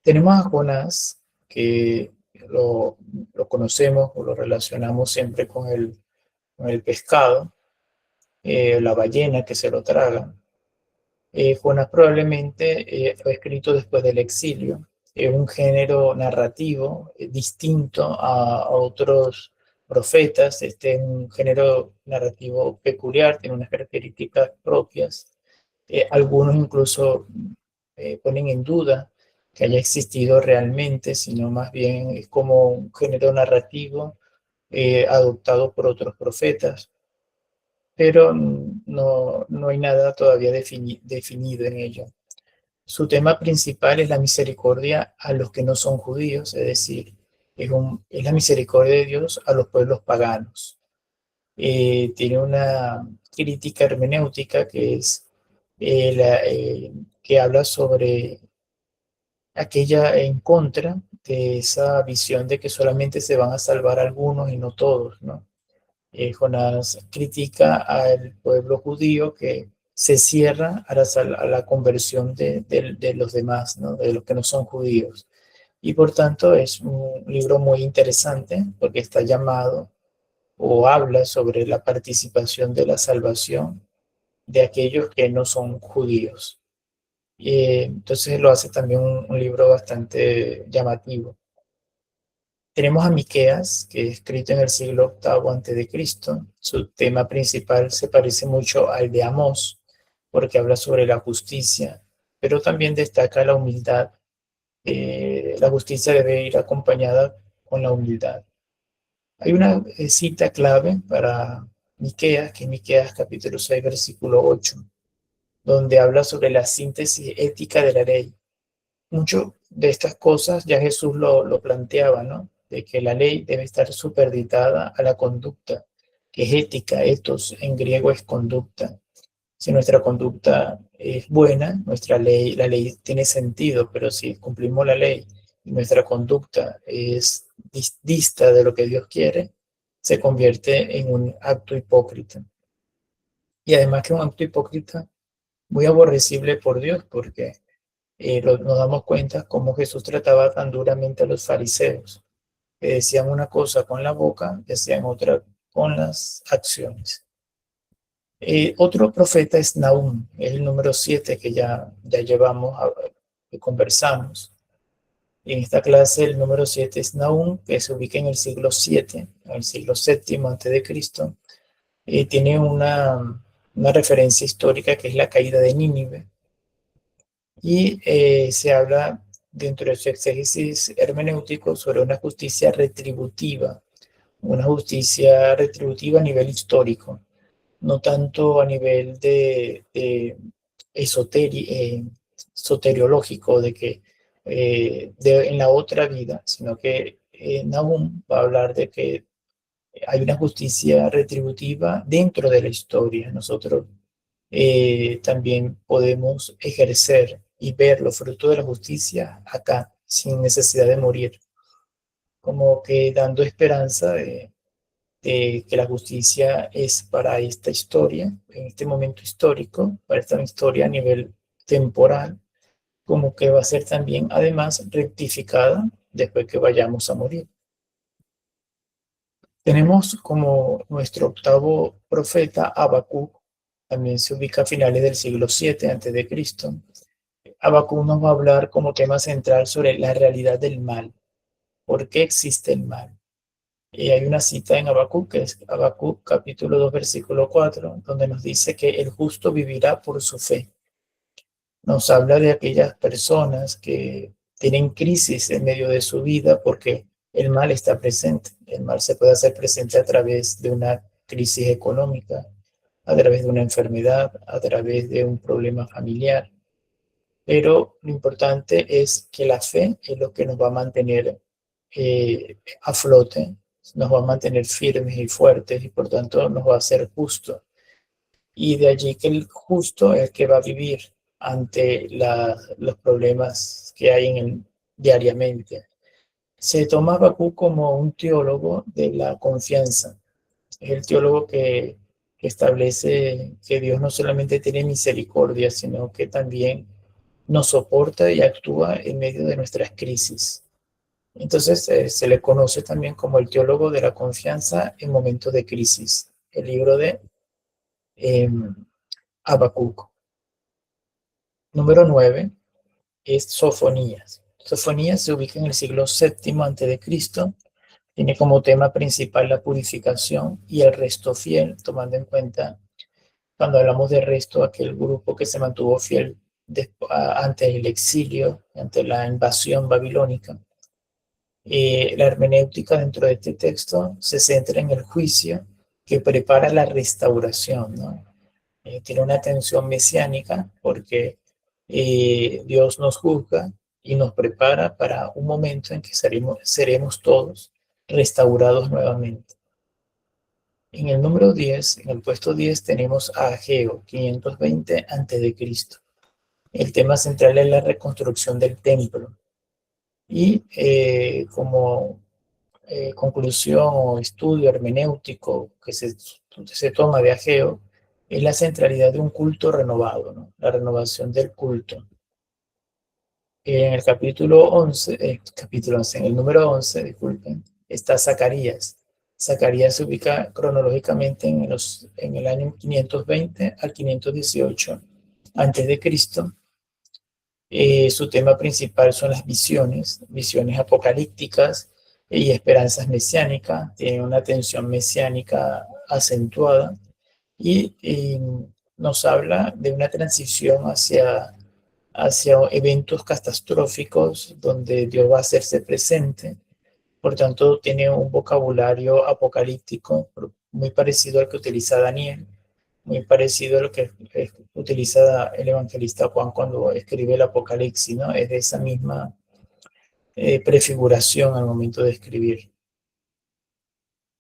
Tenemos a Jonás, que lo conocemos o lo relacionamos siempre con el pescado, la ballena que se lo traga. Jonás probablemente fue escrito después del exilio. Es un género narrativo distinto a otros profetas. Este es un género narrativo peculiar, tiene unas características propias. Algunos incluso ponen en duda que haya existido realmente, sino más bien es como un género narrativo adoptado por otros profetas, pero no hay nada todavía definido en ello. Su tema principal es la misericordia a los que no son judíos, es decir, es la misericordia de Dios a los pueblos paganos. Tiene una crítica hermenéutica que habla sobre aquella en contra de esa visión de que solamente se van a salvar algunos y no todos, ¿no? Jonás critica al pueblo judío que se cierra a la conversión de los demás, ¿no? De los que no son judíos. Y por tanto es un libro muy interesante porque está llamado o habla sobre la participación de la salvación de aquellos que no son judíos. Entonces lo hace también un libro bastante llamativo. Tenemos a Miqueas, que es escrito en el siglo octavo antes de Cristo. Su tema principal se parece mucho al de Amós, porque habla sobre la justicia, pero también destaca la humildad. La justicia debe ir acompañada con la humildad. Hay una cita clave para Miqueas, que es Miqueas capítulo 6, versículo 8, donde habla sobre la síntesis ética de la ley. Mucho de estas cosas ya Jesús lo planteaba, ¿no? De que la ley debe estar supeditada a la conducta, que es ética, ethos, en griego es conducta. Si nuestra conducta es buena, la ley tiene sentido, pero si cumplimos la ley y nuestra conducta es dista de lo que Dios quiere, se convierte en un acto hipócrita. Y además que es un acto hipócrita muy aborrecible por Dios, porque nos damos cuenta cómo Jesús trataba tan duramente a los fariseos, que decían una cosa con la boca, decían otra con las acciones. Otro profeta es Nahum, es el número 7 que ya llevamos, que conversamos. Y en esta clase el número 7 es Nahum, que se ubica en el siglo 7, en el siglo séptimo antes de Cristo. Tiene una referencia histórica que es la caída de Nínive. Y se habla dentro de su exégesis hermenéutico sobre una justicia retributiva a nivel histórico, no tanto a nivel de soteriológico, de que en la otra vida, sino que Nahum va a hablar de que hay una justicia retributiva dentro de la historia. Nosotros también podemos ejercer y ver los frutos de la justicia acá, sin necesidad de morir, como que dando esperanza de que la justicia es para esta historia, en este momento histórico, para esta historia a nivel temporal, como que va a ser también además rectificada después que vayamos a morir. Tenemos como nuestro octavo profeta Habacuc, también se ubica a finales del siglo 7 antes de Cristo. Habacuc nos va a hablar como tema central sobre la realidad del mal. ¿Por qué existe el mal? Y hay una cita en Habacuc, que es Habacuc capítulo 2, versículo 4, donde nos dice que el justo vivirá por su fe. Nos habla de aquellas personas que tienen crisis en medio de su vida porque el mal está presente. El mal se puede hacer presente a través de una crisis económica, a través de una enfermedad, a través de un problema familiar. Pero lo importante es que la fe es lo que nos va a mantener a flote, nos va a mantener firmes y fuertes y por tanto nos va a hacer justos. Y de allí que el justo es el que va a vivir ante los problemas que hay diariamente. Se toma a Bakú como un teólogo de la confianza. Es el teólogo que establece que Dios no solamente tiene misericordia, sino que también nos soporta y actúa en medio de nuestras crisis. Entonces se le conoce también como el teólogo de la confianza en momentos de crisis. El libro de eh, Habacuc. Número 9 es Sofonías. Sofonías se ubica en el siglo VII a.C. Tiene como tema principal la purificación y el resto fiel, tomando en cuenta, cuando hablamos de resto, aquel grupo que se mantuvo fiel ante el exilio, ante la invasión babilónica. La hermenéutica dentro de este texto se centra en el juicio que prepara la restauración, ¿no? Tiene una tensión mesiánica porque Dios nos juzga y nos prepara para un momento en que seremos todos restaurados nuevamente. En el número 10, en el puesto 10, tenemos a Ageo, 520 a.C. El tema central es la reconstrucción del templo. Y como conclusión o estudio hermenéutico que se toma de Ageo, es la centralidad de un culto renovado, ¿no? La renovación del culto. En el capítulo 11, en el número 11, disculpen, está Zacarías. Zacarías se ubica cronológicamente en el año 520 al 518 antes de Cristo. Su tema principal son las visiones apocalípticas y esperanzas mesiánicas. Tiene una tensión mesiánica acentuada y nos habla de una transición hacia eventos catastróficos donde Dios va a hacerse presente. Por tanto, tiene un vocabulario apocalíptico muy parecido al que utiliza Daniel, muy parecido a lo que utiliza el evangelista Juan cuando escribe el Apocalipsis, ¿no? Es de esa misma prefiguración al momento de escribir.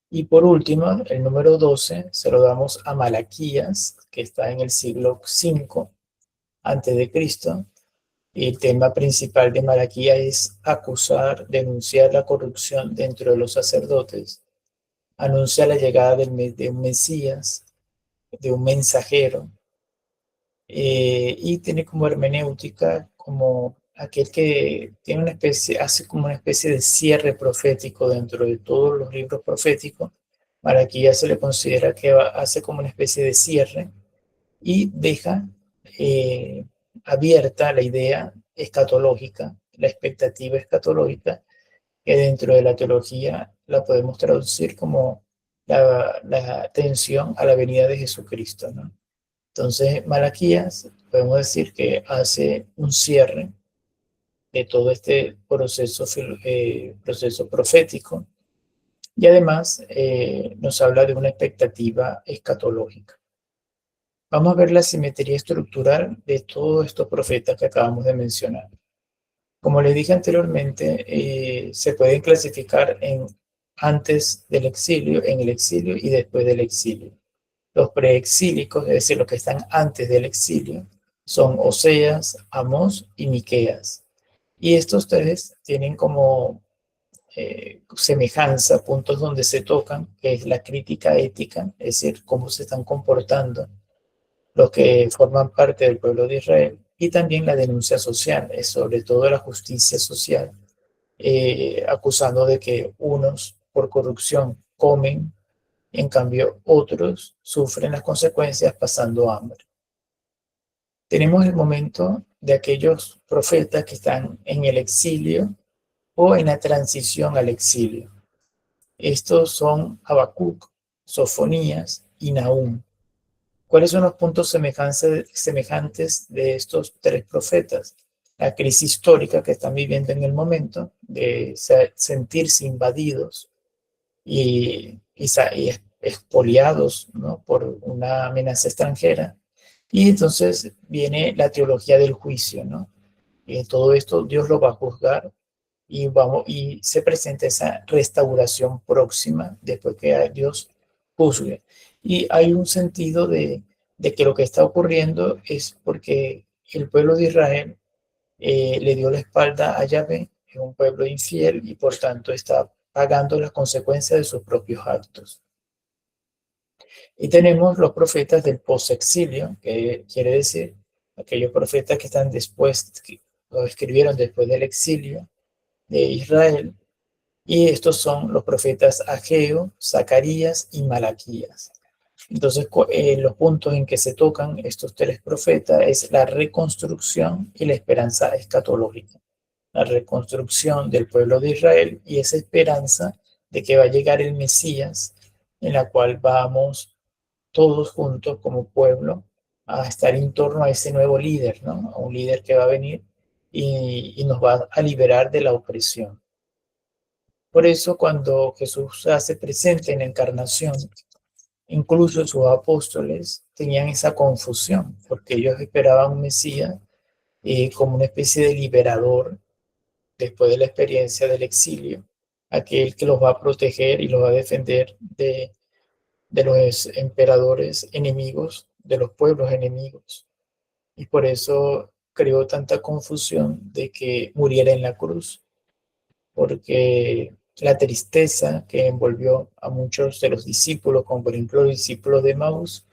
Y por último, el número 12 se lo damos a Malaquías, que está en el siglo V antes de Cristo. Y el tema principal de Malaquías es acusar, denunciar la corrupción dentro de los sacerdotes, anuncia la llegada de un Mesías, de un mensajero, y tiene como hermenéutica como aquel que tiene una especie, hace como una especie de cierre profético dentro de todos los libros proféticos. Malaquías se le considera que hace como una especie de cierre y deja eh, abierta la idea escatológica, la expectativa escatológica, que dentro de la teología la podemos traducir como la atención a la venida de Jesucristo, ¿no? Entonces, Malaquías, podemos decir que hace un cierre de todo este proceso profético y además nos habla de una expectativa escatológica. Vamos a ver la simetría estructural de todos estos profetas que acabamos de mencionar. Como les dije anteriormente, se pueden clasificar en antes del exilio, en el exilio y después del exilio. Los preexílicos, es decir, los que están antes del exilio, son Oseas, Amós y Miqueas. Y estos tres tienen como semejanza, puntos donde se tocan, que es la crítica ética, es decir, cómo se están comportando los que forman parte del pueblo de Israel, y también la denuncia social, es sobre todo la justicia social, acusando de que unos por corrupción comen, en cambio otros sufren las consecuencias pasando hambre. Tenemos el momento de aquellos profetas que están en el exilio o en la transición al exilio. Estos son Habacuc, Sofonías y Nahum. ¿Cuáles son los puntos semejantes de estos tres profetas? La crisis histórica que están viviendo en el momento, de sentirse invadidos y expoliados, ¿no?, por una amenaza extranjera. Y entonces viene la teología del juicio, ¿no? Y todo esto Dios lo va a juzgar y se presenta esa restauración próxima después que Dios juzgue. Y hay un sentido de que lo que está ocurriendo es porque el pueblo de Israel le dio la espalda a Yahvé, es un pueblo infiel y por tanto está pagando las consecuencias de sus propios actos. Y tenemos los profetas del posexilio, que quiere decir aquellos profetas que están después, que lo escribieron después del exilio de Israel, y estos son los profetas Ageo, Zacarías y Malaquías. Entonces, los puntos en que se tocan estos tres profetas es la reconstrucción y la esperanza escatológica. La reconstrucción del pueblo de Israel y esa esperanza de que va a llegar el Mesías, en la cual vamos todos juntos como pueblo a estar en torno a ese nuevo líder, ¿no? A un líder que va a venir y nos va a liberar de la opresión. Por eso cuando Jesús se hace presente en la encarnación, incluso sus apóstoles tenían esa confusión, porque ellos esperaban un Mesías como una especie de liberador después de la experiencia del exilio, aquel que los va a proteger y los va a defender de los emperadores enemigos, de los pueblos enemigos. Y por eso creó tanta confusión de que muriera en la cruz, porque la tristeza que envolvió a muchos de los discípulos, como por ejemplo los discípulos de Maús,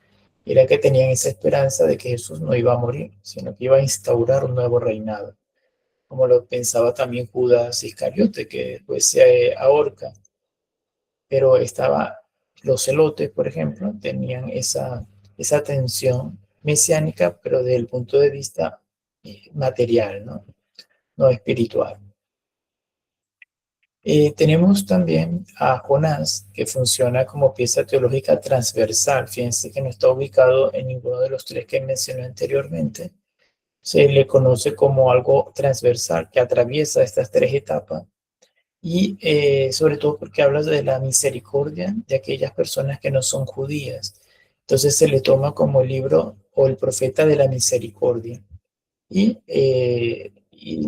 era que tenían esa esperanza de que Jesús no iba a morir, sino que iba a instaurar un nuevo reinado, como lo pensaba también Judas Iscariote, que después se ahorca. Pero los celotes, por ejemplo, tenían esa tensión mesiánica, pero desde el punto de vista material, ¿no? No espiritual. Tenemos también a Jonás, que funciona como pieza teológica transversal. Fíjense que no está ubicado en ninguno de los tres que mencioné anteriormente. Se le conoce como algo transversal que atraviesa estas tres etapas y sobre todo porque habla de la misericordia de aquellas personas que no son judías. Entonces se le toma como el libro o el profeta de la misericordia y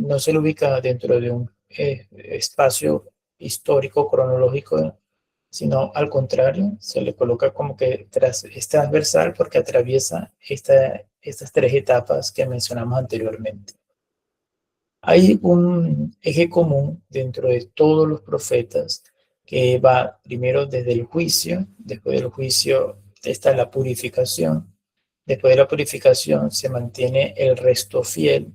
no se lo ubica dentro de un espacio histórico, cronológico, sino al contrario, se le coloca como que es transversal porque atraviesa estas tres etapas que mencionamos anteriormente. Hay un eje común dentro de todos los profetas que va primero desde el juicio, después del juicio está la purificación, después de la purificación se mantiene el resto fiel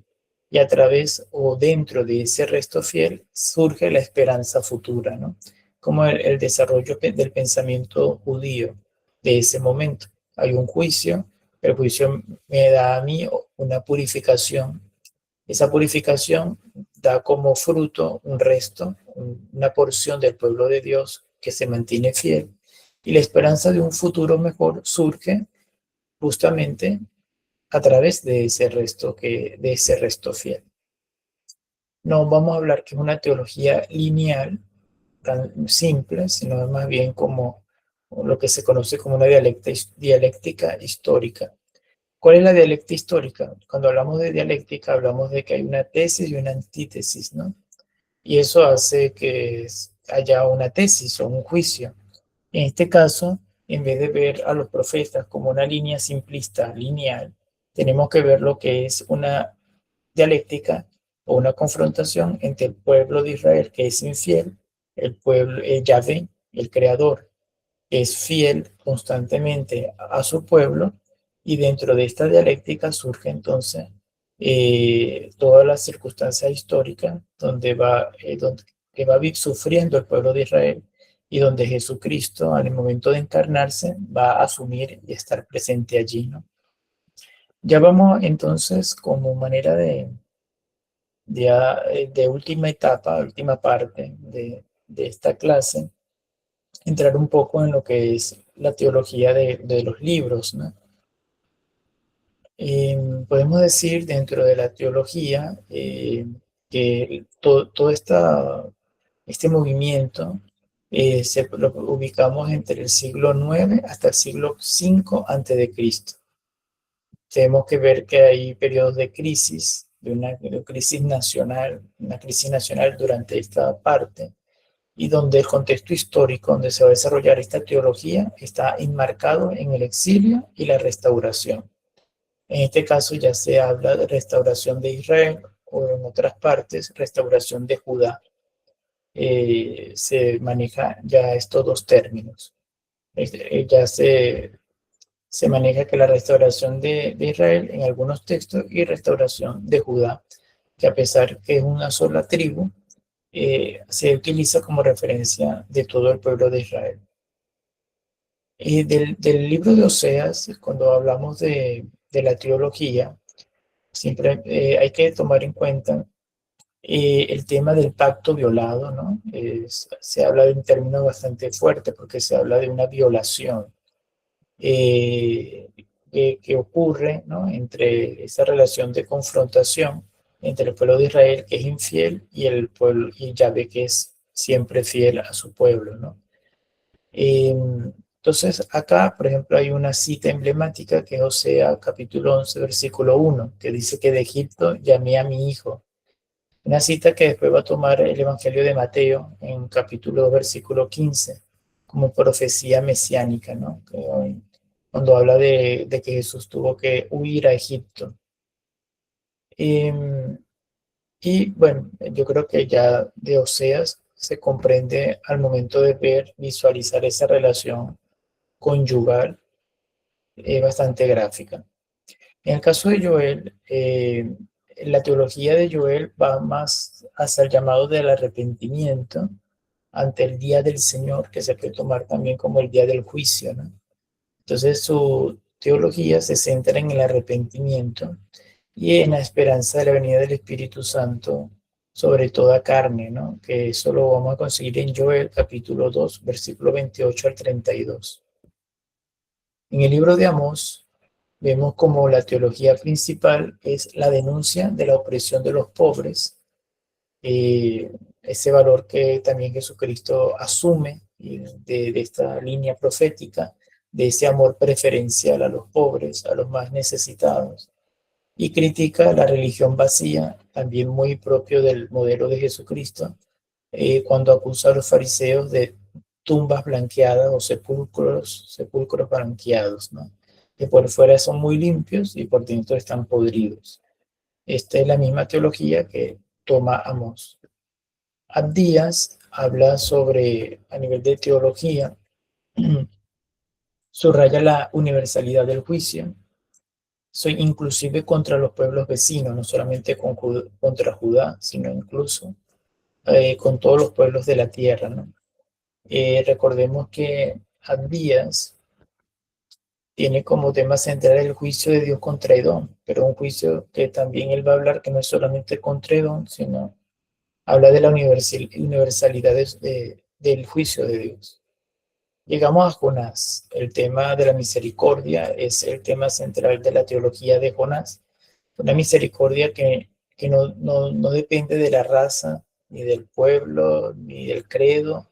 y a través o dentro de ese resto fiel surge la esperanza futura, ¿no? Como el desarrollo del pensamiento judío de ese momento. Hay un juicio, el juicio me da a mí una purificación. Esa purificación da como fruto un resto, una porción del pueblo de Dios que se mantiene fiel. Y la esperanza de un futuro mejor surge justamente a través de ese resto fiel. No vamos a hablar que es una teología lineal, tan simple, sino más bien como lo que se conoce como una dialéctica histórica. ¿Cuál es la dialéctica histórica? Cuando hablamos de dialéctica, hablamos de que hay una tesis y una antítesis, ¿no? Y eso hace que haya una tesis o un juicio. En este caso, en vez de ver a los profetas como una línea simplista, lineal, tenemos que ver lo que es una dialéctica o una confrontación entre el pueblo de Israel, que es infiel, el pueblo, Yahvé, el creador, es fiel constantemente a su pueblo y dentro de esta dialéctica surge entonces todas las circunstancias históricas donde que va sufriendo el pueblo de Israel y donde Jesucristo, al momento de encarnarse, va a asumir y estar presente allí, ¿no? Ya vamos entonces como manera de última etapa, última parte de esta clase, entrar un poco en lo que es la teología de los libros, ¿no? Podemos decir dentro de la teología que todo este movimiento lo ubicamos entre el siglo IX hasta el siglo V antes de Cristo. Tenemos que ver que hay periodos de crisis, de una crisis nacional durante esta parte, y donde el contexto histórico donde se va a desarrollar esta teología está enmarcado en el exilio y la restauración. En este caso ya se habla de restauración de Israel o en otras partes restauración de Judá. Se maneja ya estos dos términos. Ya se maneja que la restauración de Israel en algunos textos y restauración de Judá, que a pesar que es una sola tribu, se utiliza como referencia de todo el pueblo de Israel. Del libro de Oseas, cuando hablamos de la teología, siempre hay que tomar en cuenta el tema del pacto violado, ¿no? Se habla de un término bastante fuerte porque se habla de una violación eh, que ocurre, ¿no? Entre esa relación de confrontación entre el pueblo de Israel, que es infiel, y el pueblo, y Yahvé, que es siempre fiel a su pueblo, ¿no? Entonces, acá, por ejemplo, hay una cita emblemática que es Osea capítulo 11, versículo 1, que dice que de Egipto llamé a mi hijo. Una cita que después va a tomar el Evangelio de Mateo en capítulo 2, versículo 15, como profecía mesiánica, ¿no? Cuando habla de que Jesús tuvo que huir a Egipto. Eh, y bueno, yo creo que ya de Oseas se comprende al momento de ver, visualizar esa relación conyugal bastante gráfica. En el caso de Joel, la teología de Joel va más hacia el llamado del arrepentimiento ante el día del Señor, que se puede tomar también como el día del juicio, ¿no? Entonces su teología se centra en el arrepentimiento y en la esperanza de la venida del Espíritu Santo sobre toda carne, ¿no? Que eso lo vamos a conseguir en Joel capítulo 2, versículo 28 al 32. En el libro de Amós vemos como la teología principal es la denuncia de la opresión de los pobres, ese valor que también Jesucristo asume de esta línea profética, de ese amor preferencial a los pobres, a los más necesitados, y critica la religión vacía, también muy propio del modelo de Jesucristo, cuando acusa a los fariseos de tumbas blanqueadas o sepulcros blanqueados, ¿no? Que por fuera son muy limpios y por dentro están podridos. Esta es la misma teología que toma Amós. Abdías habla sobre, a nivel de teología, subraya la universalidad del juicio, soy inclusive contra los pueblos vecinos, no solamente contra Judá, sino incluso con todos los pueblos de la tierra, ¿no? Recordemos que Abdías tiene como tema central el juicio de Dios contra Edom, pero un juicio que también él va a hablar que no es solamente contra Edom, sino habla de la universalidad del juicio de Dios. Llegamos a Jonás. El tema de la misericordia es el tema central de la teología de Jonás. Una misericordia que no depende de la raza, ni del pueblo, ni del credo.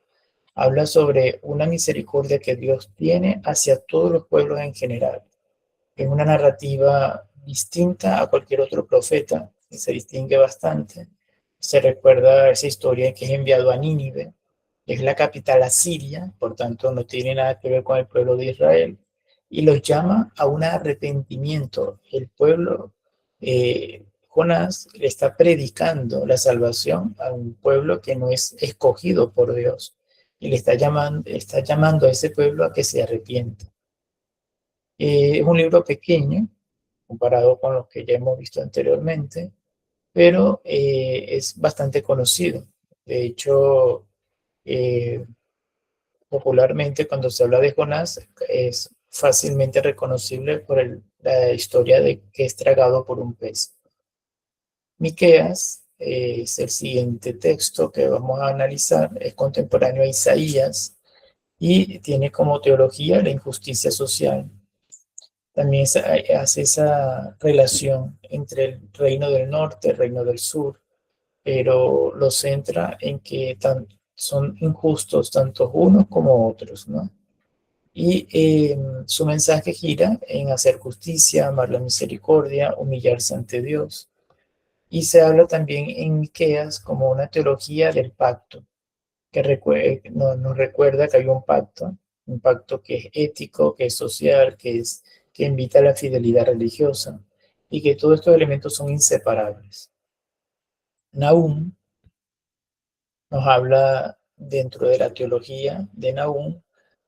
Habla sobre una misericordia que Dios tiene hacia todos los pueblos en general. Es una narrativa distinta a cualquier otro profeta, que se distingue bastante. Se recuerda esa historia que es enviado a Nínive, es la capital asiria, por tanto no tiene nada que ver con el pueblo de Israel, y los llama a un arrepentimiento. El pueblo, Jonás, le está predicando la salvación a un pueblo que no es escogido por Dios, y le está llamando a ese pueblo a que se arrepienta. Es un libro pequeño, comparado con los que ya hemos visto anteriormente, pero es bastante conocido. De hecho, popularmente cuando se habla de Jonás, fácilmente reconocible por la historia de que es tragado por un pez. Miqueas es el siguiente texto que vamos a analizar, es contemporáneo a Isaías y tiene como teología la injusticia social. También hace esa relación entre el reino del norte y el reino del sur, pero lo centra en que son injustos tanto unos como otros, ¿no? Y su mensaje gira en hacer justicia, amar la misericordia, humillarse ante Dios. Y se habla también en Miqueas como una teología del pacto, que nos recuerda que hay un pacto que es ético, que es social, que invita a la fidelidad religiosa, y que todos estos elementos son inseparables. Nahum nos habla dentro de la teología de Nahum,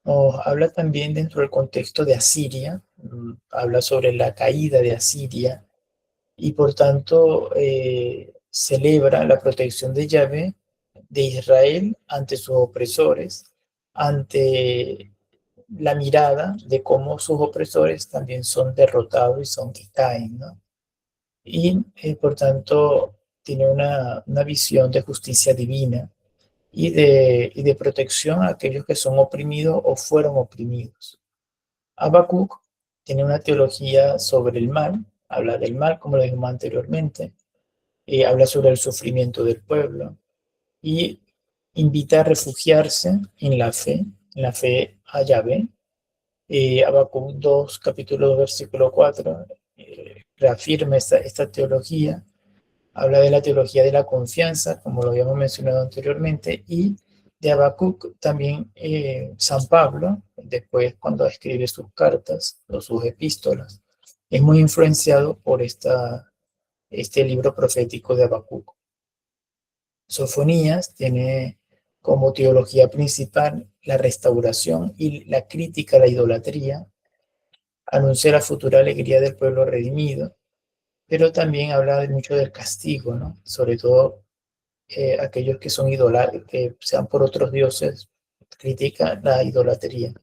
nos habla también dentro del contexto de Asiria, habla sobre la caída de Asiria y por tanto celebra la protección de Yahvé de Israel ante sus opresores, ante la mirada de cómo sus opresores también son derrotados y son que caen, ¿no? Y por tanto tiene una visión de justicia divina y de protección a aquellos que son oprimidos o fueron oprimidos. Habacuc tiene una teología sobre el mal, habla del mal, como lo dijimos anteriormente, habla sobre el sufrimiento del pueblo y invita a refugiarse en la fe a Yahvé. Habacuc 2, capítulo 2, versículo 4, reafirma esta teología. Habla de la teología de la confianza, como lo habíamos mencionado anteriormente, y de Habacuc también San Pablo, después cuando escribe sus cartas o sus epístolas, es muy influenciado por este libro profético de Habacuc. Sofonías tiene como teología principal la restauración y la crítica a la idolatría, anuncia la futura alegría del pueblo redimido, pero también habla mucho del castigo, ¿no? Sobre todo aquellos que son que sean por otros dioses, critica la idolatría.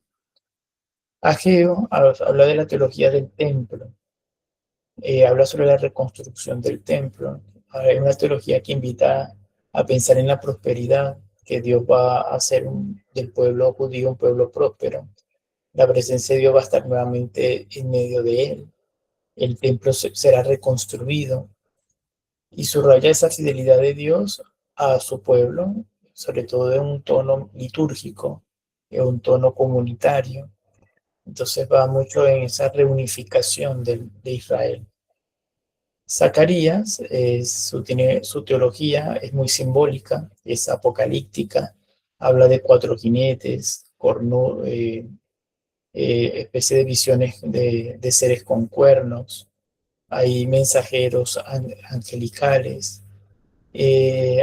Ageo habla de la teología del templo, habla sobre la reconstrucción del templo. Hay una teología que invita a pensar en la prosperidad, que Dios va a hacer del pueblo judío un pueblo próspero. La presencia de Dios va a estar nuevamente en medio de él. El templo será reconstruido y subraya esa fidelidad de Dios a su pueblo, sobre todo en un tono litúrgico, en un tono comunitario. Entonces va mucho en esa reunificación de Israel. Zacarías, su teología es muy simbólica, es apocalíptica, habla de cuatro jinetes, especie de visiones de seres con cuernos, hay mensajeros angelicales,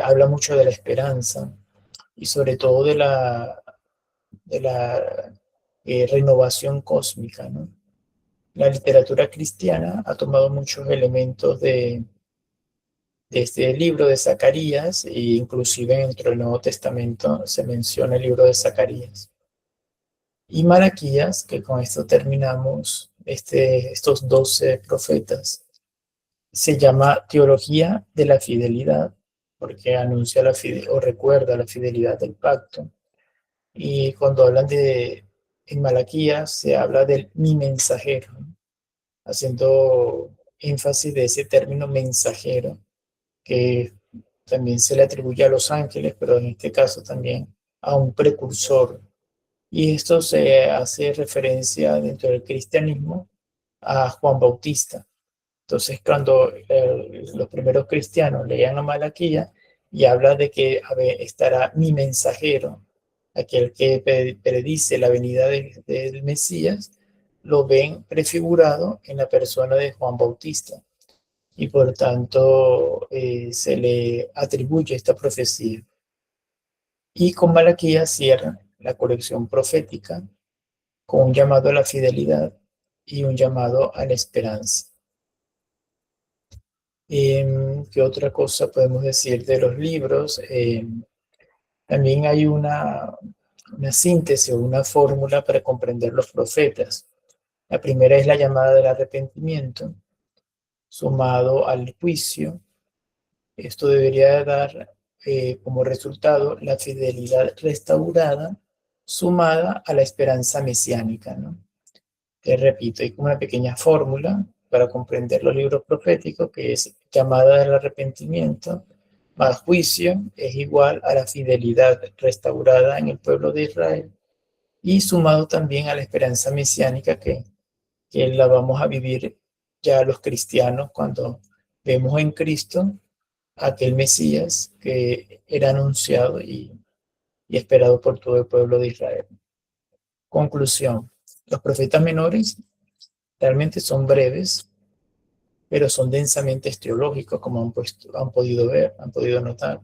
habla mucho de la esperanza y sobre todo de la renovación cósmica, ¿no? La literatura cristiana ha tomado muchos elementos de este libro de Zacarías e inclusive dentro del Nuevo Testamento se menciona el libro de Zacarías. Y Malaquías, que con esto terminamos estos 12 profetas, se llama Teología de la Fidelidad, porque anuncia o recuerda la fidelidad del pacto. Y cuando hablan en Malaquías, se habla del mi mensajero, ¿no? Haciendo énfasis de ese término mensajero, que también se le atribuye a los ángeles, pero en este caso también a un precursor. Y esto se hace referencia dentro del cristianismo a Juan Bautista. Entonces, cuando los primeros cristianos leían a Malaquía y habla de que estará mi mensajero, aquel que predice la venida del Mesías, lo ven prefigurado en la persona de Juan Bautista y por tanto se le atribuye esta profecía. Y con Malaquía cierra la colección profética con un llamado a la fidelidad y un llamado a la esperanza. ¿Qué otra cosa podemos decir de los libros? También hay una síntesis, una fórmula para comprender los profetas. La primera es la llamada del arrepentimiento, sumado al juicio. Esto debería dar como resultado la fidelidad restaurada, sumada a la esperanza mesiánica, ¿no? Te repito, hay como una pequeña fórmula para comprender los libros proféticos, que es llamada del arrepentimiento, más juicio es igual a la fidelidad restaurada en el pueblo de Israel, y sumado también a la esperanza mesiánica que la vamos a vivir ya los cristianos cuando vemos en Cristo aquel Mesías que era anunciado y esperado por todo el pueblo de Israel. Conclusión. Los profetas menores realmente son breves, pero son densamente teológicos, como han podido ver, han podido notar.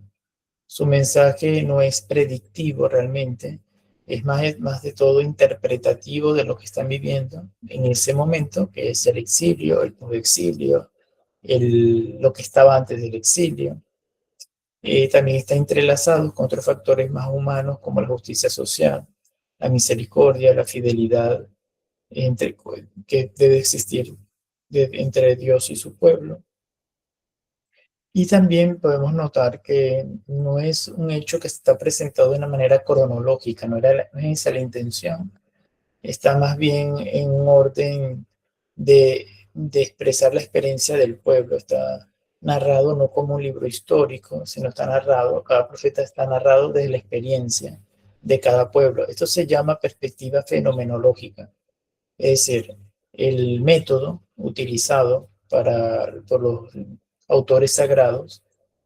Su mensaje no es predictivo realmente, es más de todo interpretativo de lo que están viviendo en ese momento, que es el exilio, el exilio, lo que estaba antes del exilio. También está entrelazado con otros factores más humanos como la justicia social, la misericordia, la fidelidad que debe existir entre Dios y su pueblo. Y también podemos notar que no es un hecho que está presentado de una manera cronológica, no es esa la intención, está más bien en un orden de expresar la experiencia del pueblo, está narrado no como un libro histórico, sino está narrado, cada profeta está narrado desde la experiencia de cada pueblo. Esto se llama perspectiva fenomenológica. Es decir, el método utilizado por los autores sagrados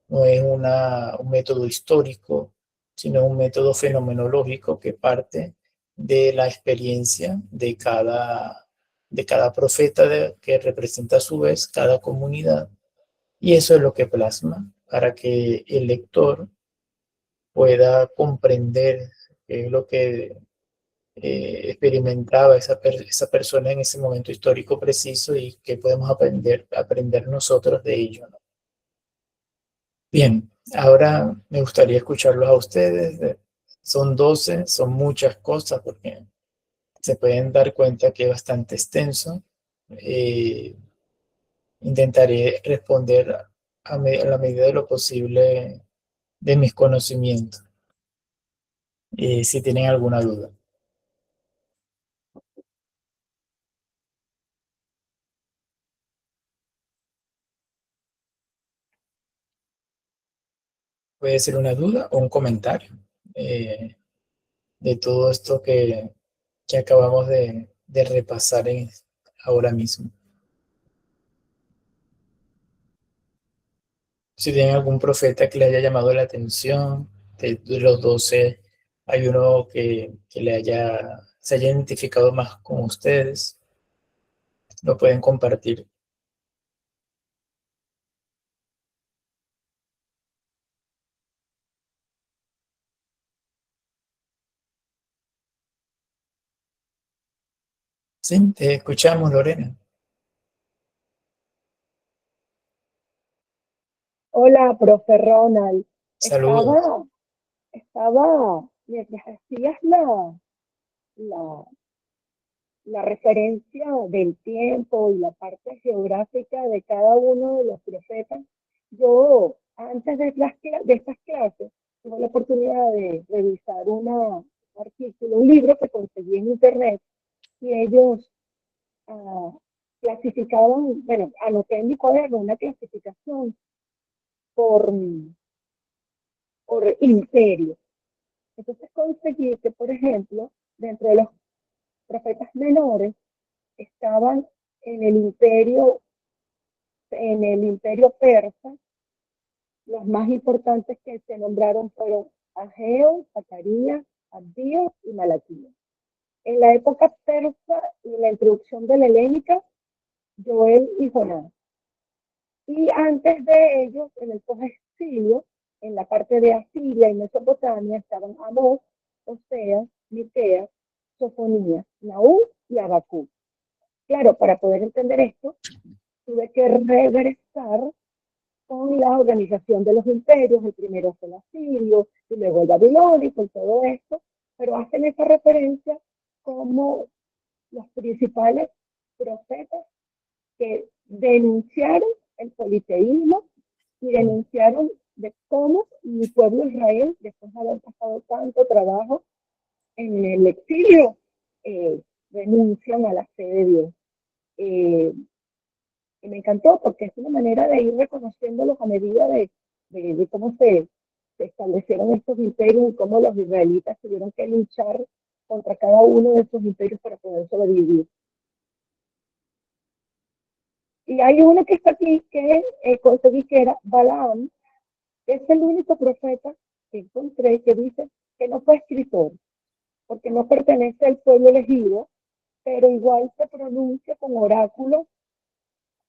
no es un método histórico, sino un método fenomenológico que parte de la experiencia de cada profeta que representa a su vez cada comunidad. Y eso es lo que plasma para que el lector pueda comprender qué es lo que experimentaba esa persona en ese momento histórico preciso y que podemos aprender nosotros de ello, ¿no? Bien, ahora me gustaría escucharlos a ustedes. Son 12, son muchas cosas porque se pueden dar cuenta que es bastante extenso. Eh, Intentaré responder a la medida de lo posible de mis conocimientos, si tienen alguna duda. Puede ser una duda o un comentario de todo esto que acabamos de repasar ahora mismo. Si tienen algún profeta que le haya llamado la atención, de los 12, hay uno que se haya identificado más con ustedes, lo pueden compartir. Sí, te escuchamos, Lorena. Hola, profe Ronald. Saludos. Mientras hacías la, la referencia del tiempo y la parte geográfica de cada uno de los profetas, yo antes de estas clases tuve la oportunidad de revisar un artículo, un libro que conseguí en internet y ellos ah, clasificaban, bueno, anoté en mi cuaderno una clasificación por, por imperio. Entonces conseguí que, por ejemplo, dentro de los profetas menores estaban en el imperio, en el imperio persa. Los más importantes que se nombraron fueron Ageo, Zacarías, Abdías y Malaquías. En la época persa y en la introducción de la helénica, Joel y Jonás. Y antes de ellos, en el post-exilio, en la parte de Asiria y Mesopotamia, estaban Amós, Oseas, Miqueas, Sofonías, Nahum y Habacuc. Claro, para poder entender esto, tuve que regresar con la organización de los imperios. El primero fue el asirio, y luego el babilónico y todo esto, pero hacen esa referencia como los principales profetas que denunciaron el politeísmo y denunciaron de cómo mi pueblo Israel, después de haber pasado tanto trabajo en el exilio, renuncian a la fe de Dios. Y me encantó porque es una manera de ir reconociéndolos a medida de cómo se establecieron estos imperios y cómo los israelitas tuvieron que luchar contra cada uno de estos imperios para poder sobrevivir. Y hay uno que está aquí que conseguí que era Balaam, que es el único profeta que encontré que dice que no fue escritor, porque no pertenece al pueblo elegido, pero igual se pronuncia con oráculos.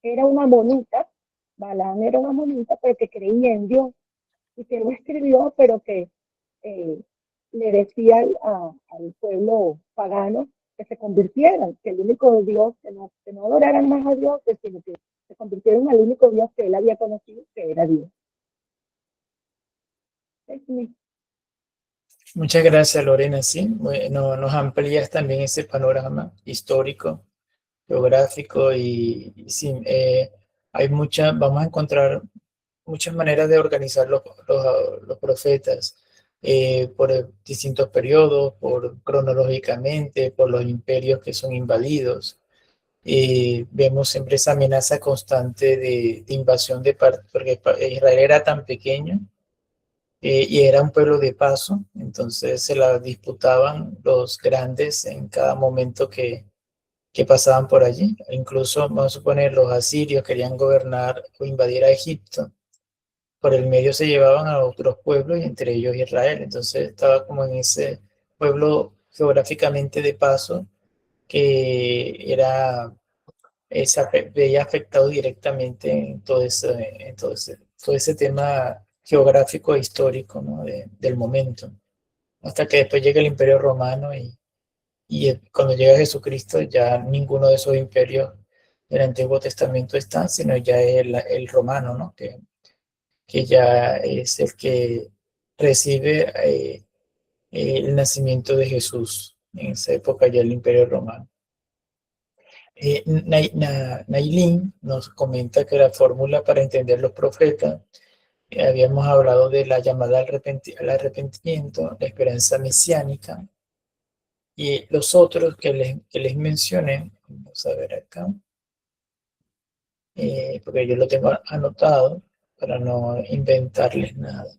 Era una monita, Balaam era una monita, pero que creía en Dios y que no escribió, pero que le decía al pueblo pagano que se convirtieran, que el único Dios, que no adoraran más a Dios, sino que se convirtieran al único Dios que él había conocido, que era Dios. Muchas gracias, Lorena. Sí, bueno, nos amplías también ese panorama histórico, geográfico y sí, vamos a encontrar muchas maneras de organizar los profetas por distintos periodos, cronológicamente, por los imperios que son invadidos. Vemos siempre esa amenaza constante de invasión porque Israel era tan pequeño y era un pueblo de paso, entonces se la disputaban los grandes en cada momento que pasaban por allí. Incluso, vamos a suponer, los asirios querían gobernar o invadir a Egipto. Por el medio se llevaban a otros pueblos y entre ellos Israel. Entonces estaba como en ese pueblo geográficamente de paso que veía afectado directamente en todo ese tema geográfico e histórico, ¿no? Del momento. Hasta que después llega el Imperio Romano y cuando llega Jesucristo ya ninguno de esos imperios del Antiguo Testamento está, sino ya el romano, ¿no? Que ya es el que recibe el nacimiento de Jesús. En esa época ya el Imperio Romano. Nailin nos comenta que la fórmula para entender los profetas, habíamos hablado de la llamada al arrepentimiento, la esperanza mesiánica, y los otros que les mencioné, vamos a ver acá, porque yo lo tengo anotado para no inventarles nada.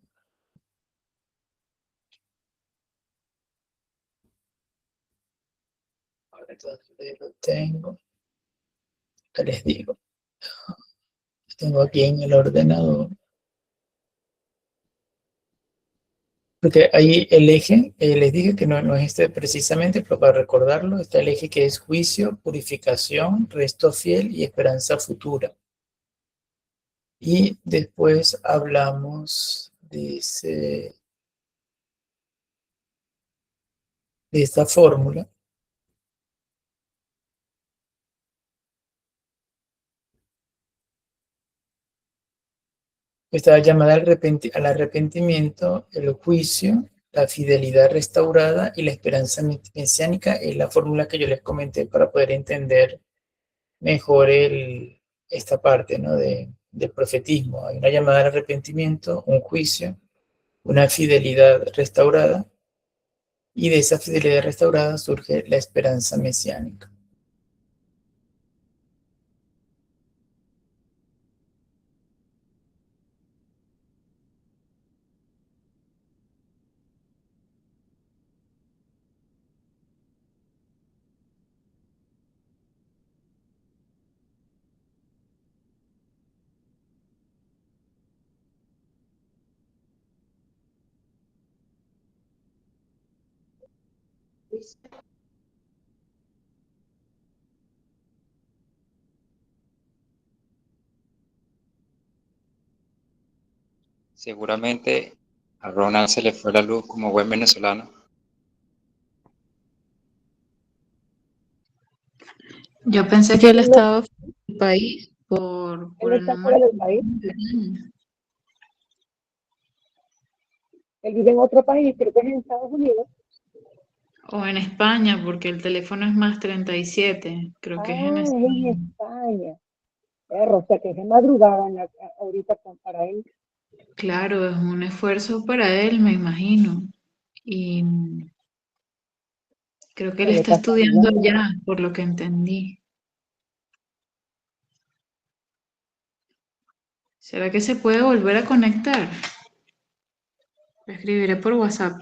Ahora lo tengo, que les digo, lo tengo aquí en el ordenador. Porque ahí el eje, les dije que no es este precisamente, pero para recordarlo, está el eje que es juicio, purificación, resto fiel y esperanza futura. Y después hablamos de esta fórmula. Está llamada al arrepentimiento, el juicio, la fidelidad restaurada y la esperanza mesiánica. Es la fórmula que yo les comenté para poder entender mejor esta parte, ¿no? del profetismo. Hay una llamada al arrepentimiento, un juicio, una fidelidad restaurada, y de esa fidelidad restaurada surge la esperanza mesiánica. Seguramente a Ronald se le fue la luz como buen venezolano. Yo pensé que él estaba fuera del país por Él el está fuera número del país. de años. Él vive en otro país, creo que es en Estados Unidos. O en España, porque el teléfono es más 37. Creo que es en Es en España. España. O sea que es de madrugada ahorita para él. Claro, es un esfuerzo para él, me imagino. Y creo que él Se le está pasaría. estudiando allá, por lo que entendí. ¿Será que se puede volver a conectar? Le escribiré por WhatsApp.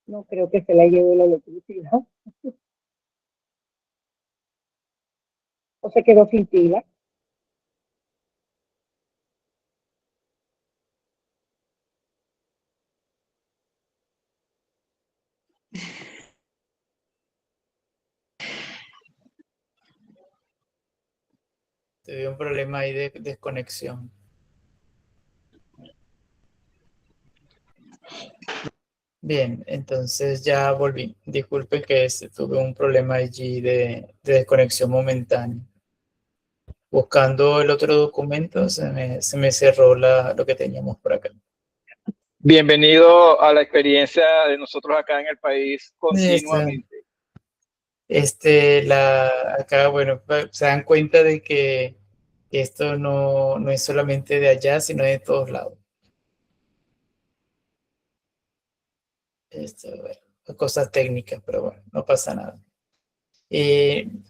No creo que se la lleve la electricidad. O se quedó sin pila. Tuve un problema ahí de desconexión. Bien, entonces ya volví. Disculpe que tuve un problema allí de desconexión momentánea. Buscando el otro documento, se me cerró lo que teníamos por acá. Bienvenido a la experiencia de nosotros acá en el país Este, continuamente. acá, bueno, se dan cuenta de que esto no es solamente de allá, sino de todos lados. Bueno, cosas técnicas, pero bueno, no pasa nada.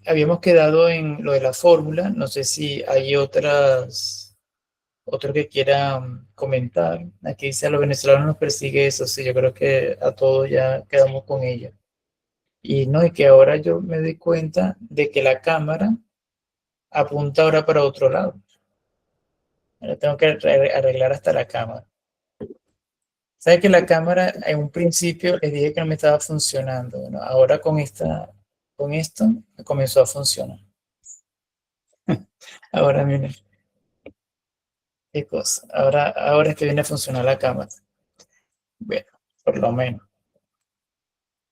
Habíamos quedado en lo de la fórmula, no sé si hay otro que quieran comentar. Aquí dice a los venezolanos nos persigue eso, sí, yo creo que a todos ya quedamos con ella. Y no, y que ahora yo me doy cuenta de que la cámara apunta ahora para otro lado. Ahora tengo que arreglar hasta la cámara. ¿Sabe que la cámara en un principio les dije que no me estaba funcionando? Bueno, ahora con esto me comenzó a funcionar. Ahora miren, qué cosa. Ahora es que viene a funcionar la cámara. Bueno, por lo menos.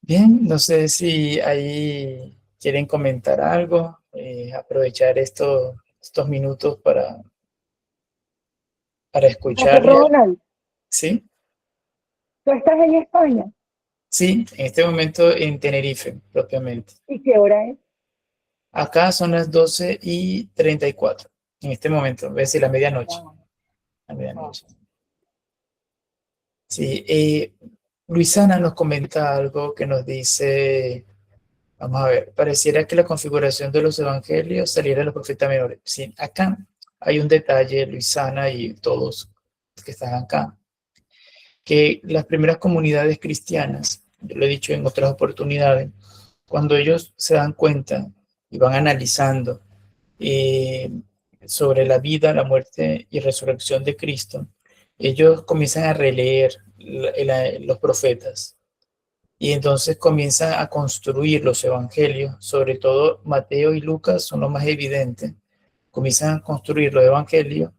Bien, no sé si ahí quieren comentar algo, aprovechar estos minutos para escucharle. Ronald, ¿Sí? tú estás en España. Sí, en este momento en Tenerife, propiamente. ¿Y qué hora es? Acá son las 12:34, en este momento, es decir, la medianoche. Wow. La medianoche. Sí, Luisana nos comenta algo que nos dice, vamos a ver, pareciera que la configuración de los evangelios saliera de los profetas menores. Sí, acá hay un detalle, Luisana y todos los que están acá, que las primeras comunidades cristianas, yo lo he dicho en otras oportunidades, cuando ellos se dan cuenta y van analizando eh, sobre la vida, la muerte y resurrección de Cristo, ellos comienzan a releer los profetas y entonces comienzan a construir los evangelios, sobre todo Mateo y Lucas son los más evidentes, comienzan a construir los evangelios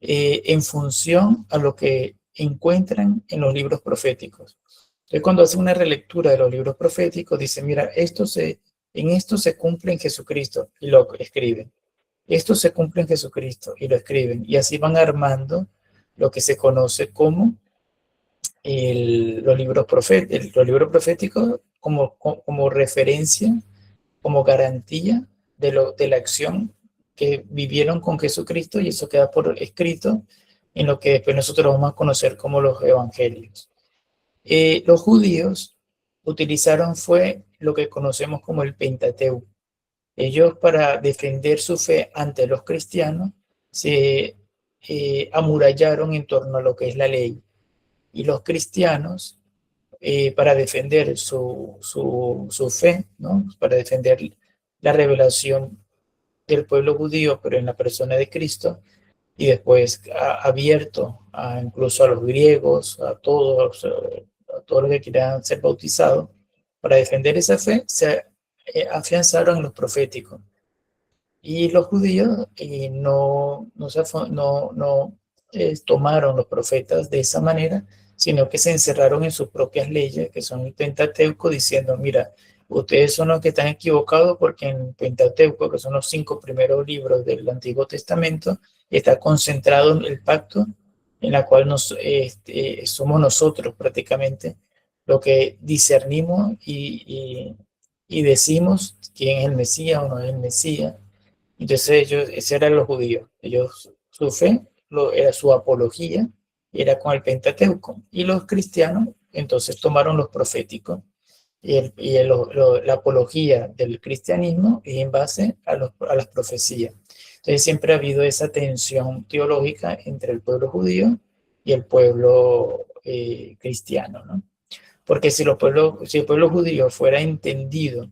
en función a lo que encuentran en los libros proféticos. Entonces, cuando hacen una relectura de los libros proféticos, dicen, mira, en esto se cumple en Jesucristo, y lo escriben. Esto se cumple en Jesucristo, y lo escriben. Y así van armando lo que se conoce como los libros proféticos como referencia, como garantía de la acción que vivieron con Jesucristo, y eso queda por escrito en lo que después nosotros vamos a conocer como los evangelios. Los judíos utilizaron fue lo que conocemos como el Pentateuco. Ellos, para defender su fe ante los cristianos, se amurallaron en torno a lo que es la ley. Y los cristianos, para defender su fe, ¿no? Para defender la revelación del pueblo judío, pero en la persona de Cristo, y después abierto incluso a los griegos, a todos los que quieran ser bautizados, para defender esa fe, se afianzaron en los proféticos. Y los judíos no tomaron los profetas de esa manera, sino que se encerraron en sus propias leyes, que son el Pentateuco, diciendo, mira, ustedes son los que están equivocados porque en Pentateuco, que son los 5 primeros libros del Antiguo Testamento, está concentrado el pacto en la cual somos nosotros prácticamente lo que discernimos y decimos quién es el Mesías o no es el Mesías. Entonces ese eran los judíos. Su fe, era su apología, era con el Pentateuco. Y los cristianos, entonces tomaron los proféticos. La apología del cristianismo es en base a las profecías. Entonces siempre ha habido esa tensión teológica entre el pueblo judío y el pueblo cristiano, ¿no? Porque si el pueblo judío fuera entendido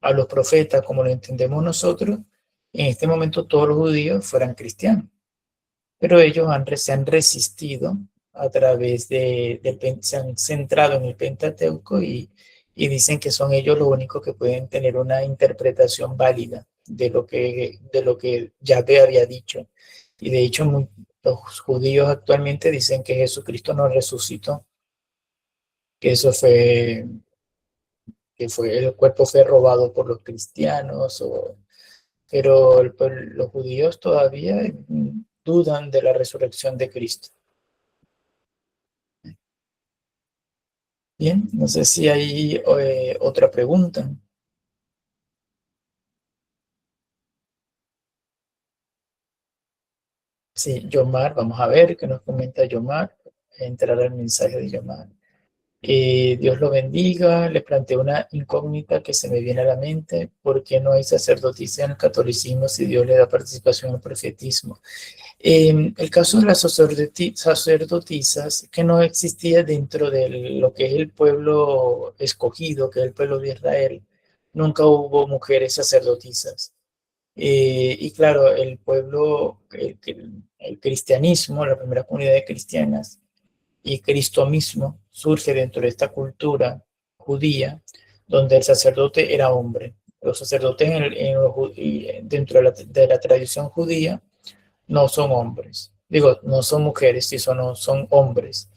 a los profetas como lo entendemos nosotros, en este momento todos los judíos fueran cristianos. Pero ellos se han resistido a través se han centrado en el Pentateuco y dicen que son ellos los únicos que pueden tener una interpretación válida de lo que Yahvé había dicho. Y de hecho, los judíos actualmente dicen que Jesucristo no resucitó, que el cuerpo fue robado por los cristianos, pero los judíos todavía dudan de la resurrección de Cristo. Bien, no sé si hay otra pregunta. Sí, Yomar, vamos a ver qué nos comenta Yomar. Entrar al mensaje de Yomar. Dios lo bendiga. Le planteo una incógnita que se me viene a la mente. ¿Por qué no hay sacerdotisa en el catolicismo si Dios le da participación al profetismo? El caso de las sacerdotisas, que no existía dentro de lo que es el pueblo escogido, que es el pueblo de Israel, nunca hubo mujeres sacerdotisas. Y claro, el cristianismo, la primera comunidad de cristianas, y Cristo mismo surge dentro de esta cultura judía, donde el sacerdote era hombre. Los sacerdotes dentro de la tradición judía no son hombres. Digo, no son mujeres, sí son hombres.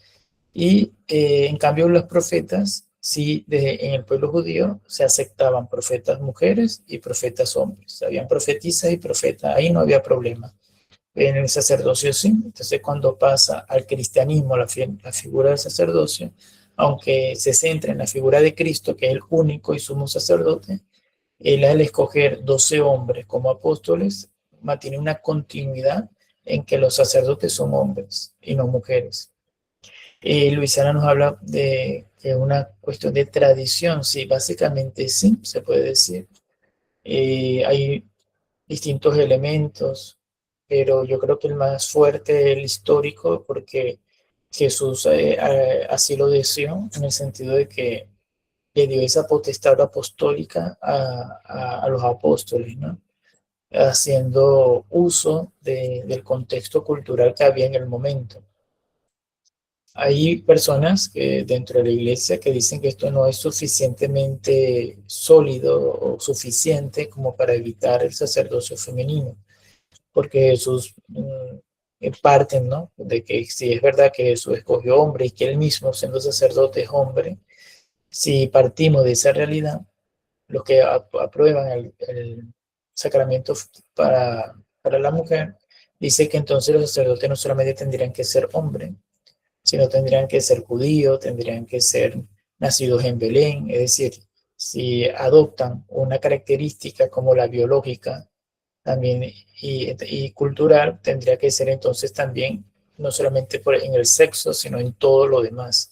Y en cambio los profetas, sí, en el pueblo judío se aceptaban profetas mujeres y profetas hombres. Habían profetisas y profetas, ahí no había problema. En el sacerdocio sí. Entonces cuando pasa al cristianismo la figura del sacerdocio, aunque se centra en la figura de Cristo, que es el único y sumo sacerdote, él al escoger 12 hombres como apóstoles, mantiene una continuidad en que los sacerdotes son hombres y no mujeres. Luisana nos habla de que una cuestión de tradición, sí, básicamente sí, se puede decir. Hay distintos elementos, pero yo creo que el más fuerte es el histórico, porque Jesús así lo deseó, en el sentido de que le dio esa potestad apostólica a los apóstoles, ¿no? Haciendo uso del contexto cultural que había en el momento. Hay personas dentro de la iglesia que dicen que esto no es suficientemente sólido o suficiente como para evitar el sacerdocio femenino, porque Jesús parten, ¿no? De que si es verdad que Jesús escogió hombre y que él mismo, siendo sacerdote, es hombre, si partimos de esa realidad, los que aprueban el sacramento para la mujer, dice que entonces los sacerdotes no solamente tendrían que ser hombres, sino tendrían que ser judíos, tendrían que ser nacidos en Belén, es decir, si adoptan una característica como la biológica también y cultural, tendría que ser entonces también no solamente en el sexo, sino en todo lo demás.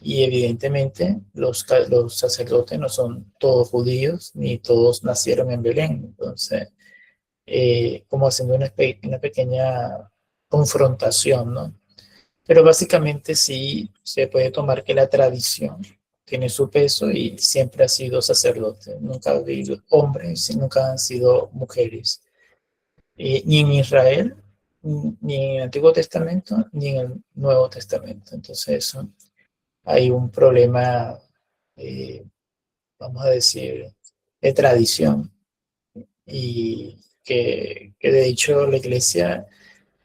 Y evidentemente los sacerdotes no son todos judíos, ni todos nacieron en Belén. Entonces, como haciendo una pequeña confrontación, ¿no? Pero básicamente sí se puede tomar que la tradición tiene su peso y siempre ha sido sacerdote. Nunca ha habido hombres y nunca han sido mujeres. Ni en Israel, ni en el Antiguo Testamento, ni en el Nuevo Testamento. Entonces eso, hay un problema, vamos a decir, de tradición y que de hecho la Iglesia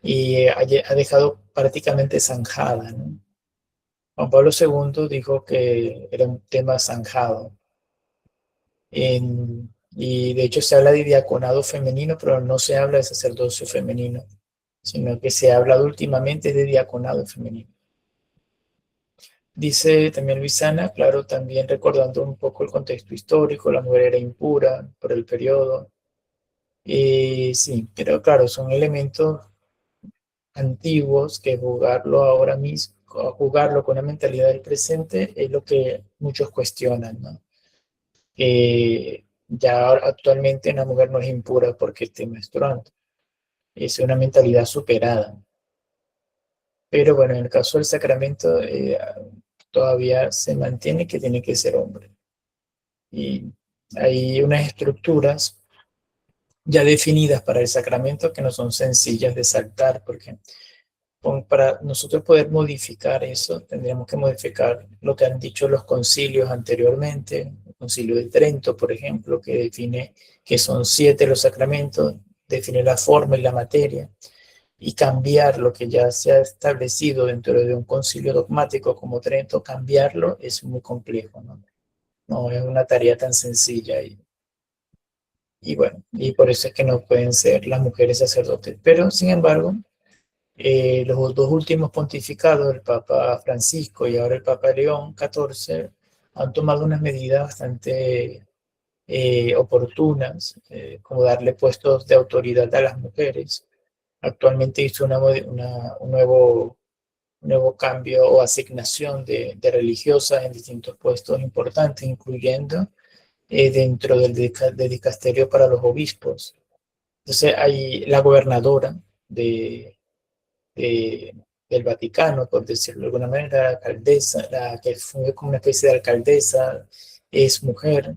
ha dejado prácticamente zanjada, ¿no? Juan Pablo II dijo que era un tema zanjado. Y de hecho se habla de diaconado femenino, pero no se habla de sacerdocio femenino. sino que se ha hablado últimamente de diaconado femenino. Dice también Luisana, claro, también recordando un poco el contexto histórico, la mujer era impura por el periodo. Sí, pero claro, son elementos antiguos que jugarlo ahora mismo, jugarlo con la mentalidad del presente es lo que muchos cuestionan, ¿no? Ya actualmente una mujer no es impura porque esté menstruando, es una mentalidad superada. Pero bueno, en el caso del sacramento todavía se mantiene que tiene que ser hombre. Y hay unas estructuras ya definidas para el sacramento que no son sencillas de saltar, porque para nosotros poder modificar eso, tendríamos que modificar lo que han dicho los concilios anteriormente, el concilio de Trento, por ejemplo, que define que son 7 los sacramentos, define la forma y la materia, y cambiar lo que ya se ha establecido dentro de un concilio dogmático como Trento, cambiarlo es muy complejo, ¿no? No es una tarea tan sencilla y bueno, y por eso es que no pueden ser las mujeres sacerdotes. Pero, sin embargo, los dos últimos pontificados, el Papa Francisco y ahora el Papa León XIV, han tomado unas medidas bastante oportunas, como darle puestos de autoridad a las mujeres. Actualmente hizo un nuevo cambio o asignación de religiosas en distintos puestos importantes, incluyendo dentro del dicasterio para los obispos. Entonces hay la gobernadora de, de, del Vaticano, por decirlo de alguna manera, la alcaldesa, la que fue como una especie de alcaldesa, es mujer.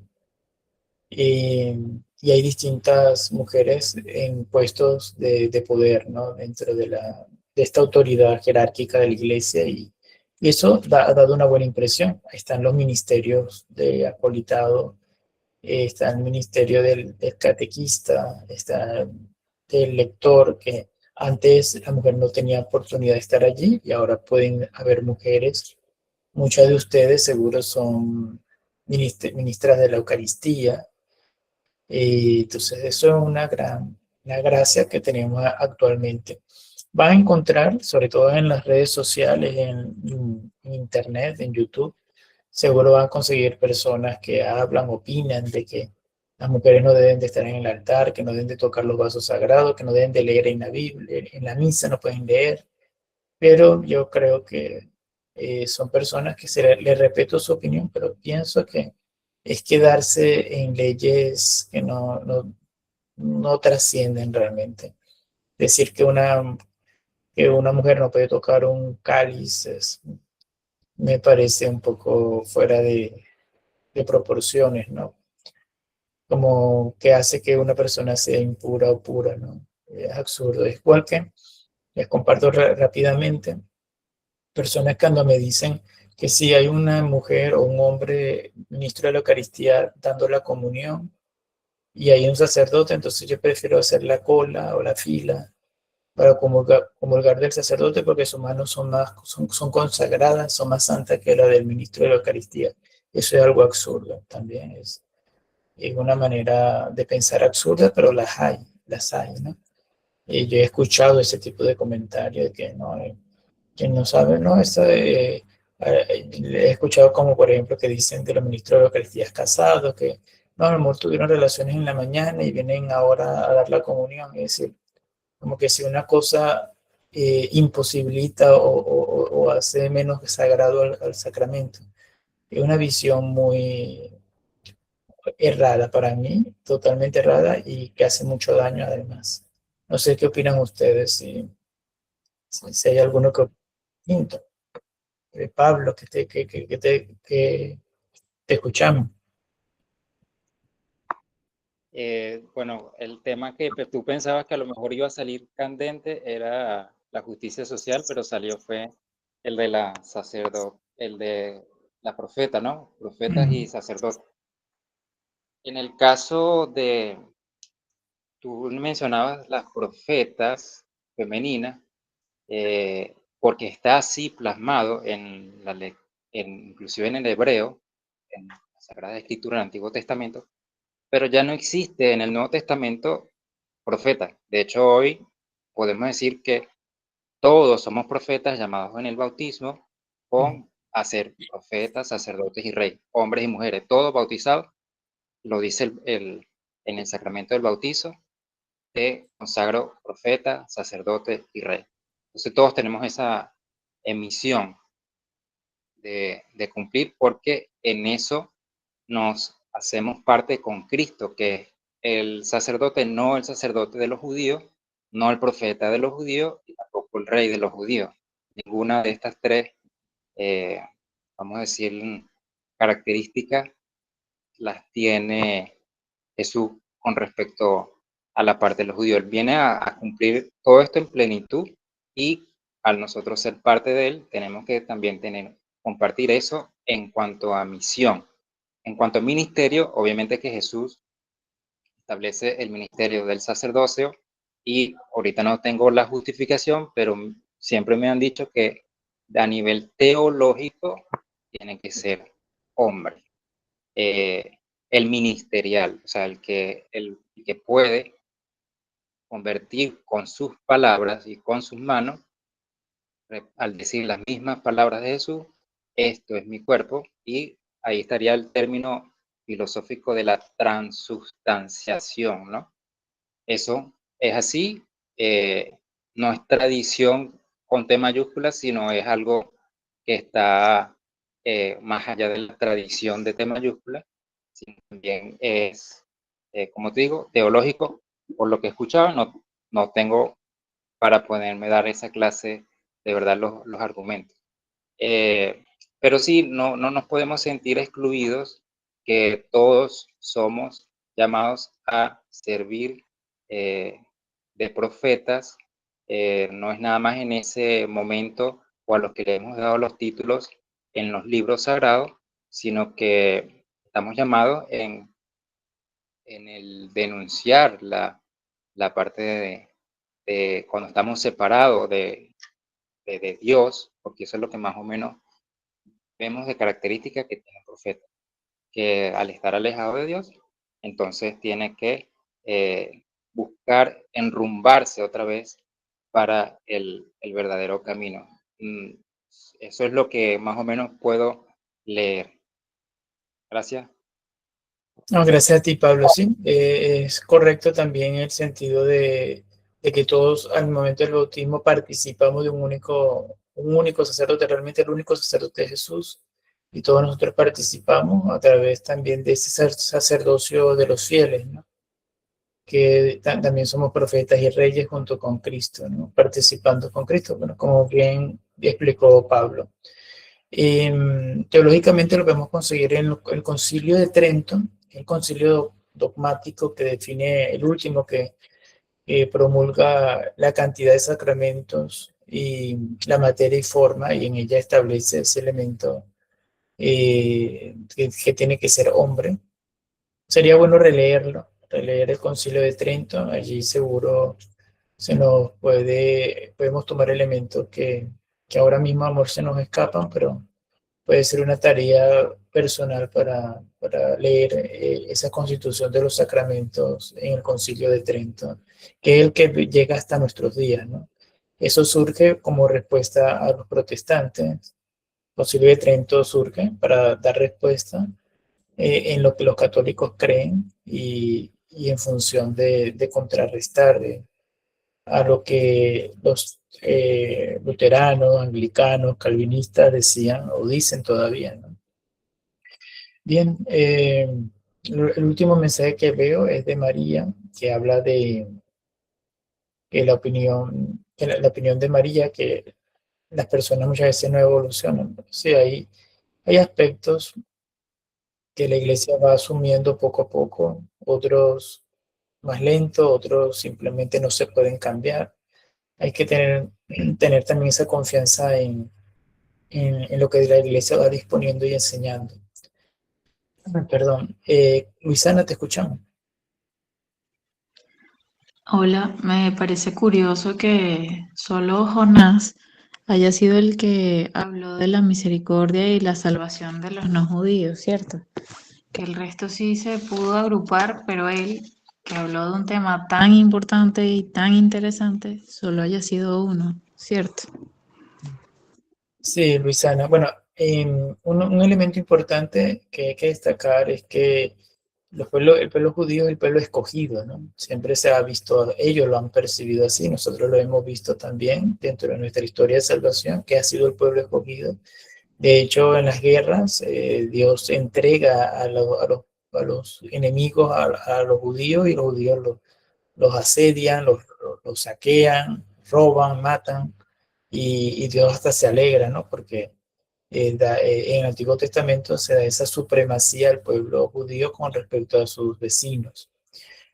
Y hay distintas mujeres en puestos de poder, ¿no? Dentro de esta autoridad jerárquica de la iglesia y eso ha dado una buena impresión. Ahí están los ministerios de apolitado, está el ministerio del catequista, está el lector, que antes la mujer no tenía oportunidad de estar allí y ahora pueden haber mujeres. Muchas de ustedes seguro son ministras de la Eucaristía. Entonces eso es una gracia que tenemos actualmente. Van a encontrar, sobre todo en las redes sociales, en internet, en YouTube, seguro van a conseguir personas que hablan, opinan de que las mujeres no deben de estar en el altar, que no deben de tocar los vasos sagrados, que no deben de leer en la Biblia, en la misa no pueden leer, pero yo creo que son personas que le respeto su opinión, pero pienso que es quedarse en leyes que no trascienden realmente. Decir que una mujer no puede tocar un cáliz me parece un poco fuera de proporciones, ¿no? Como que hace que una persona sea impura o pura, ¿no? Es absurdo. Es igual que les comparto rápidamente, personas cuando me dicen que si hay una mujer o un hombre ministro de la Eucaristía dando la comunión y hay un sacerdote, entonces yo prefiero hacer la cola o la fila para comulgar del sacerdote porque sus manos son consagradas, son más santas que la del ministro de la Eucaristía. Eso es algo absurdo también, es una manera de pensar absurda, pero las hay, ¿no? Y yo he escuchado ese tipo de comentarios de que no sabe, ¿no? He escuchado como, por ejemplo, que dicen de los ministros de la Eucaristía casados, que no, a lo mejor tuvieron relaciones en la mañana y vienen ahora a dar la comunión. Es decir, como que si una cosa imposibilita o hace menos sagrado al sacramento. Es una visión muy errada para mí, totalmente errada y que hace mucho daño además. No sé qué opinan ustedes, si hay alguno que opina. Pablo, que te escuchamos. Bueno, el tema que tú pensabas que a lo mejor iba a salir candente era la justicia social, pero salió fue el de el de la profeta, ¿no? Profetas y sacerdotes. En el caso de, tú mencionabas las profetas femeninas, porque está así plasmado en inclusive en el hebreo, en la Sagrada Escritura del Antiguo Testamento, pero ya no existe en el Nuevo Testamento profeta. De hecho, hoy podemos decir que todos somos profetas llamados en el bautismo a ser profetas, sacerdotes y reyes, hombres y mujeres, todos bautizados, lo dice en el sacramento del bautizo, te consagro profeta, sacerdote y rey. Entonces todos tenemos esa misión de cumplir, porque en eso nos hacemos parte con Cristo, que es el sacerdote, no el sacerdote de los judíos, no el profeta de los judíos y tampoco el rey de los judíos. Ninguna de estas tres, vamos a decir, características las tiene Jesús con respecto a la parte de los judíos. Él viene a cumplir todo esto en plenitud, y al nosotros ser parte de él, tenemos que también compartir eso en cuanto a misión. En cuanto a ministerio, obviamente que Jesús establece el ministerio del sacerdocio, y ahorita no tengo la justificación, pero siempre me han dicho que a nivel teológico tiene que ser hombre. El ministerial, o sea, el que puede convertir con sus palabras y con sus manos, al decir las mismas palabras de Jesús, esto es mi cuerpo, y ahí estaría el término filosófico de la transubstanciación, ¿no? Eso es así, no es tradición con T mayúscula, sino es algo que está más allá de la tradición de T mayúscula, sino también es, como te digo, teológico. Por lo que he escuchado, no tengo para poderme dar esa clase de verdad los argumentos. Pero sí, no nos podemos sentir excluidos, que todos somos llamados a servir de profetas. No es nada más en ese momento o a los que le hemos dado los títulos en los libros sagrados, sino que estamos llamados en el denunciar la parte de cuando estamos separados de Dios, porque eso es lo que más o menos vemos de característica que tiene el profeta, que al estar alejado de Dios, entonces tiene que buscar enrumbarse otra vez para el verdadero camino. Eso es lo que más o menos puedo leer. Gracias. No, gracias a ti, Pablo. Sí, es correcto también el sentido de que todos al momento del bautismo participamos de un único sacerdote, realmente el único sacerdote de Jesús, y todos nosotros participamos a través también de ese sacerdocio de los fieles, ¿no? Que también somos profetas y reyes junto con Cristo, ¿no? Participando con Cristo, bueno, como bien explicó Pablo. Teológicamente lo podemos conseguir en el Concilio de Trento, el concilio dogmático que define, el último que promulga la cantidad de sacramentos y la materia y forma, y en ella establece ese elemento que tiene que ser hombre. Sería bueno releer el Concilio de Trento. Allí seguro podemos tomar elementos que ahora mismo, amor, se nos escapan, pero puede ser una tarea personal para leer esa constitución de los sacramentos en el Concilio de Trento, que es el que llega hasta nuestros días, ¿no? Eso surge como respuesta a los protestantes. El Concilio de Trento surge para dar respuesta en lo que los católicos creen, y en función de contrarrestar a lo que los luteranos, anglicanos, calvinistas decían o dicen todavía, ¿no? Bien, el último mensaje que veo es de María, que habla de que la opinión de María, que las personas muchas veces no evolucionan. Sí, hay aspectos que la iglesia va asumiendo poco a poco, otros más lento, otros simplemente no se pueden cambiar. Hay que tener también esa confianza en lo que la iglesia va disponiendo y enseñando. Perdón, Luisana, te escuchamos. Hola, me parece curioso que solo Jonás haya sido el que habló de la misericordia y la salvación de los no judíos, ¿cierto? Que el resto sí se pudo agrupar, pero él que habló de un tema tan importante y tan interesante, solo haya sido uno, ¿cierto? Sí, Luisana. Bueno, un elemento importante que hay que destacar es que el pueblo judío es el pueblo escogido, ¿no? Siempre se ha visto, ellos lo han percibido así, nosotros lo hemos visto también dentro de nuestra historia de salvación, que ha sido el pueblo escogido. De hecho, en las guerras, Dios entrega a los enemigos, a los judíos, y los judíos los asedian, los saquean, roban, matan, y Dios hasta se alegra, ¿no? Porque en el Antiguo Testamento se da esa supremacía al pueblo judío con respecto a sus vecinos.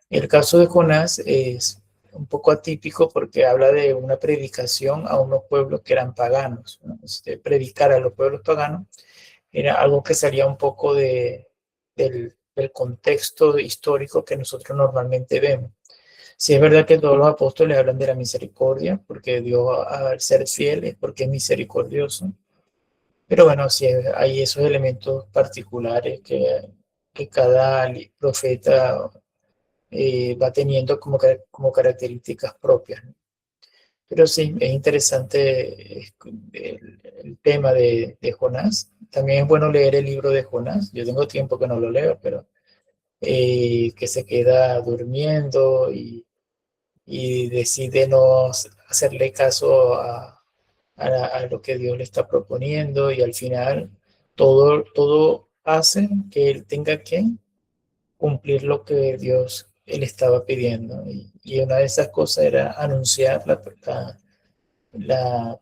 El caso de Jonás es un poco atípico porque habla de una predicación a unos pueblos que eran paganos, ¿no? Predicar a los pueblos paganos era algo que salía un poco del contexto histórico que nosotros normalmente vemos. Sí, es verdad que todos los apóstoles hablan de la misericordia, porque Dios, al ser fiel, es porque es misericordioso. Pero bueno, sí hay esos elementos particulares que cada profeta va teniendo como características propias, ¿no? Pero sí, es interesante el tema de Jonás. También es bueno leer el libro de Jonás. Yo tengo tiempo que no lo leo, pero que se queda durmiendo y decide no hacerle caso a lo que Dios le está proponiendo, y al final todo hace que él tenga que cumplir lo que Dios él estaba pidiendo. Y una de esas cosas era anunciar la,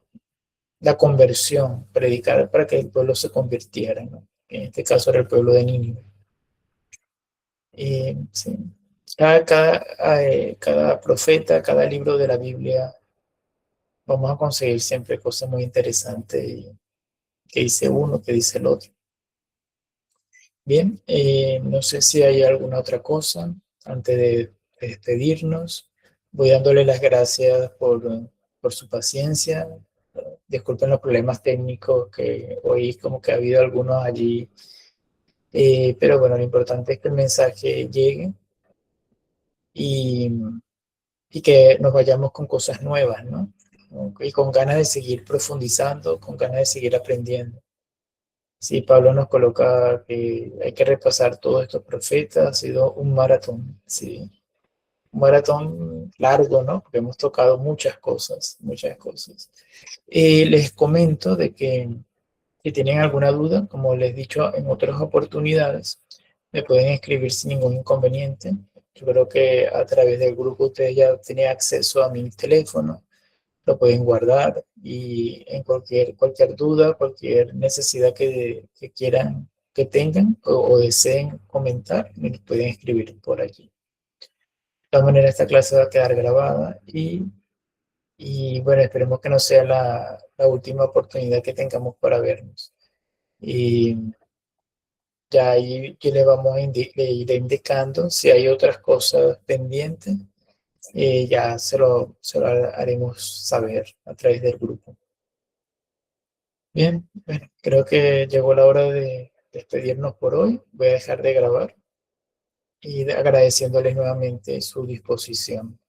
la conversión, predicar para que el pueblo se convirtiera, ¿no? En este caso era el pueblo de Nínive. Sí. Cada profeta, cada libro de la Biblia, vamos a conseguir siempre cosas muy interesantes, que dice uno, que dice el otro. Bien, no sé si hay alguna otra cosa antes de despedirnos. Voy dándole las gracias por su paciencia. Disculpen los problemas técnicos que hoy como que ha habido algunos allí, pero bueno, lo importante es que el mensaje llegue y, y que nos vayamos con cosas nuevas, ¿no? Y con ganas de seguir profundizando, con ganas de seguir aprendiendo. Sí, Pablo nos coloca que hay que repasar todos estos profetas, ha sido un maratón, sí, un maratón largo, ¿no? Porque hemos tocado muchas cosas, muchas cosas. Les comento de que si tienen alguna duda, como les he dicho en otras oportunidades, me pueden escribir sin ningún inconveniente. Yo creo que a través del grupo ustedes ya tienen acceso a mi teléfono, lo pueden guardar, y en cualquier duda, cualquier necesidad que quieran, que tengan o deseen comentar, me pueden escribir por allí. De todas maneras, esta clase va a quedar grabada y bueno, esperemos que no sea la última oportunidad que tengamos para vernos. Y ya ahí que le vamos le iré indicando si hay otras cosas pendientes, ya se lo haremos saber a través del grupo. Bien, bueno, creo que llegó la hora de despedirnos por hoy. Voy a dejar de grabar y agradeciéndoles nuevamente su disposición.